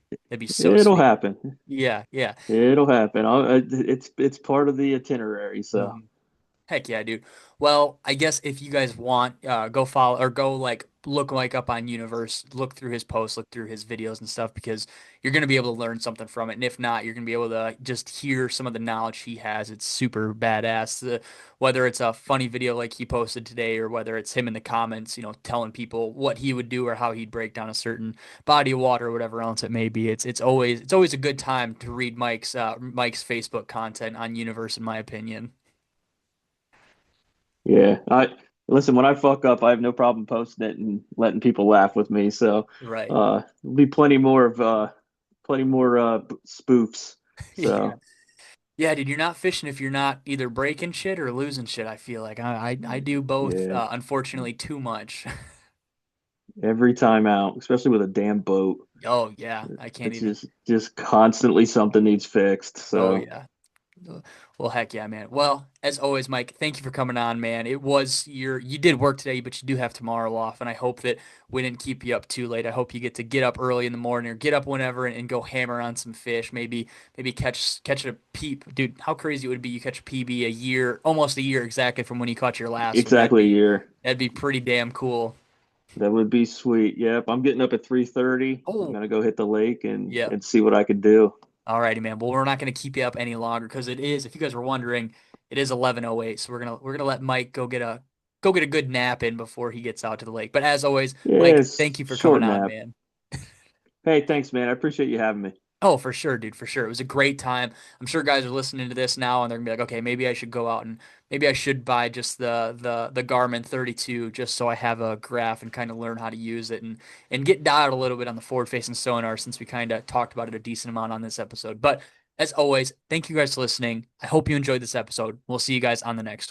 Speaker 1: so
Speaker 2: it'll
Speaker 1: sweet.
Speaker 2: happen.
Speaker 1: Yeah, yeah.
Speaker 2: It'll happen. It's part of the itinerary. So
Speaker 1: Mhm. Heck yeah, dude. Well, I guess if you guys want, go follow or go like look like up on Universe, look through his posts, look through his videos and stuff because you're gonna be able to learn something from it. And if not, you're gonna be able to just hear some of the knowledge he has. It's super badass. Whether it's a funny video like he posted today or whether it's him in the comments, telling people what he would do or how he'd break down a certain body of water or whatever else it may be. It's always a good time to read Mike's Facebook content on Universe, in my opinion.
Speaker 2: yeah, I listen, when I fuck up, I have no problem posting it and letting people laugh with me. So
Speaker 1: Right.
Speaker 2: there'll be plenty more spoofs.
Speaker 1: Yeah.
Speaker 2: So
Speaker 1: Yeah, dude, you're not fishing if you're not either breaking shit or losing shit, I feel like. I do both,
Speaker 2: yeah,
Speaker 1: unfortunately, too much.
Speaker 2: every time out, especially with a damn boat,
Speaker 1: Oh, yeah. I can't
Speaker 2: it's
Speaker 1: even.
Speaker 2: just constantly something needs fixed.
Speaker 1: Oh,
Speaker 2: So
Speaker 1: yeah. Well, heck yeah, man. Well, as always, Mike, thank you for coming on, man. You did work today, but you do have tomorrow off, and I hope that we didn't keep you up too late. I hope you get to get up early in the morning or get up whenever and go hammer on some fish. Maybe catch a peep. Dude, how crazy it would be you catch a PB almost a year exactly from when you caught your last one.
Speaker 2: exactly a year.
Speaker 1: That'd be pretty damn cool.
Speaker 2: That would be sweet. Yep, I'm getting up at 3:30. I'm
Speaker 1: Oh,
Speaker 2: gonna go hit the lake and
Speaker 1: yeah.
Speaker 2: see what I could do.
Speaker 1: Alrighty, man. Well, we're not gonna keep you up any longer because if you guys were wondering, it is 11:08. So we're gonna let Mike go get a good nap in before he gets out to the lake. But as always, Mike, thank
Speaker 2: Yes,
Speaker 1: you for coming
Speaker 2: short
Speaker 1: on,
Speaker 2: nap.
Speaker 1: man.
Speaker 2: Hey, thanks, man. I appreciate you having me.
Speaker 1: Oh, for sure, dude, for sure. It was a great time. I'm sure guys are listening to this now and they're gonna be like, okay, maybe I should go out and maybe I should buy just the Garmin 32 just so I have a graph and kind of learn how to use it and get dialed a little bit on the forward facing sonar since we kind of talked about it a decent amount on this episode. But as always, thank you guys for listening. I hope you enjoyed this episode. We'll see you guys on the next one.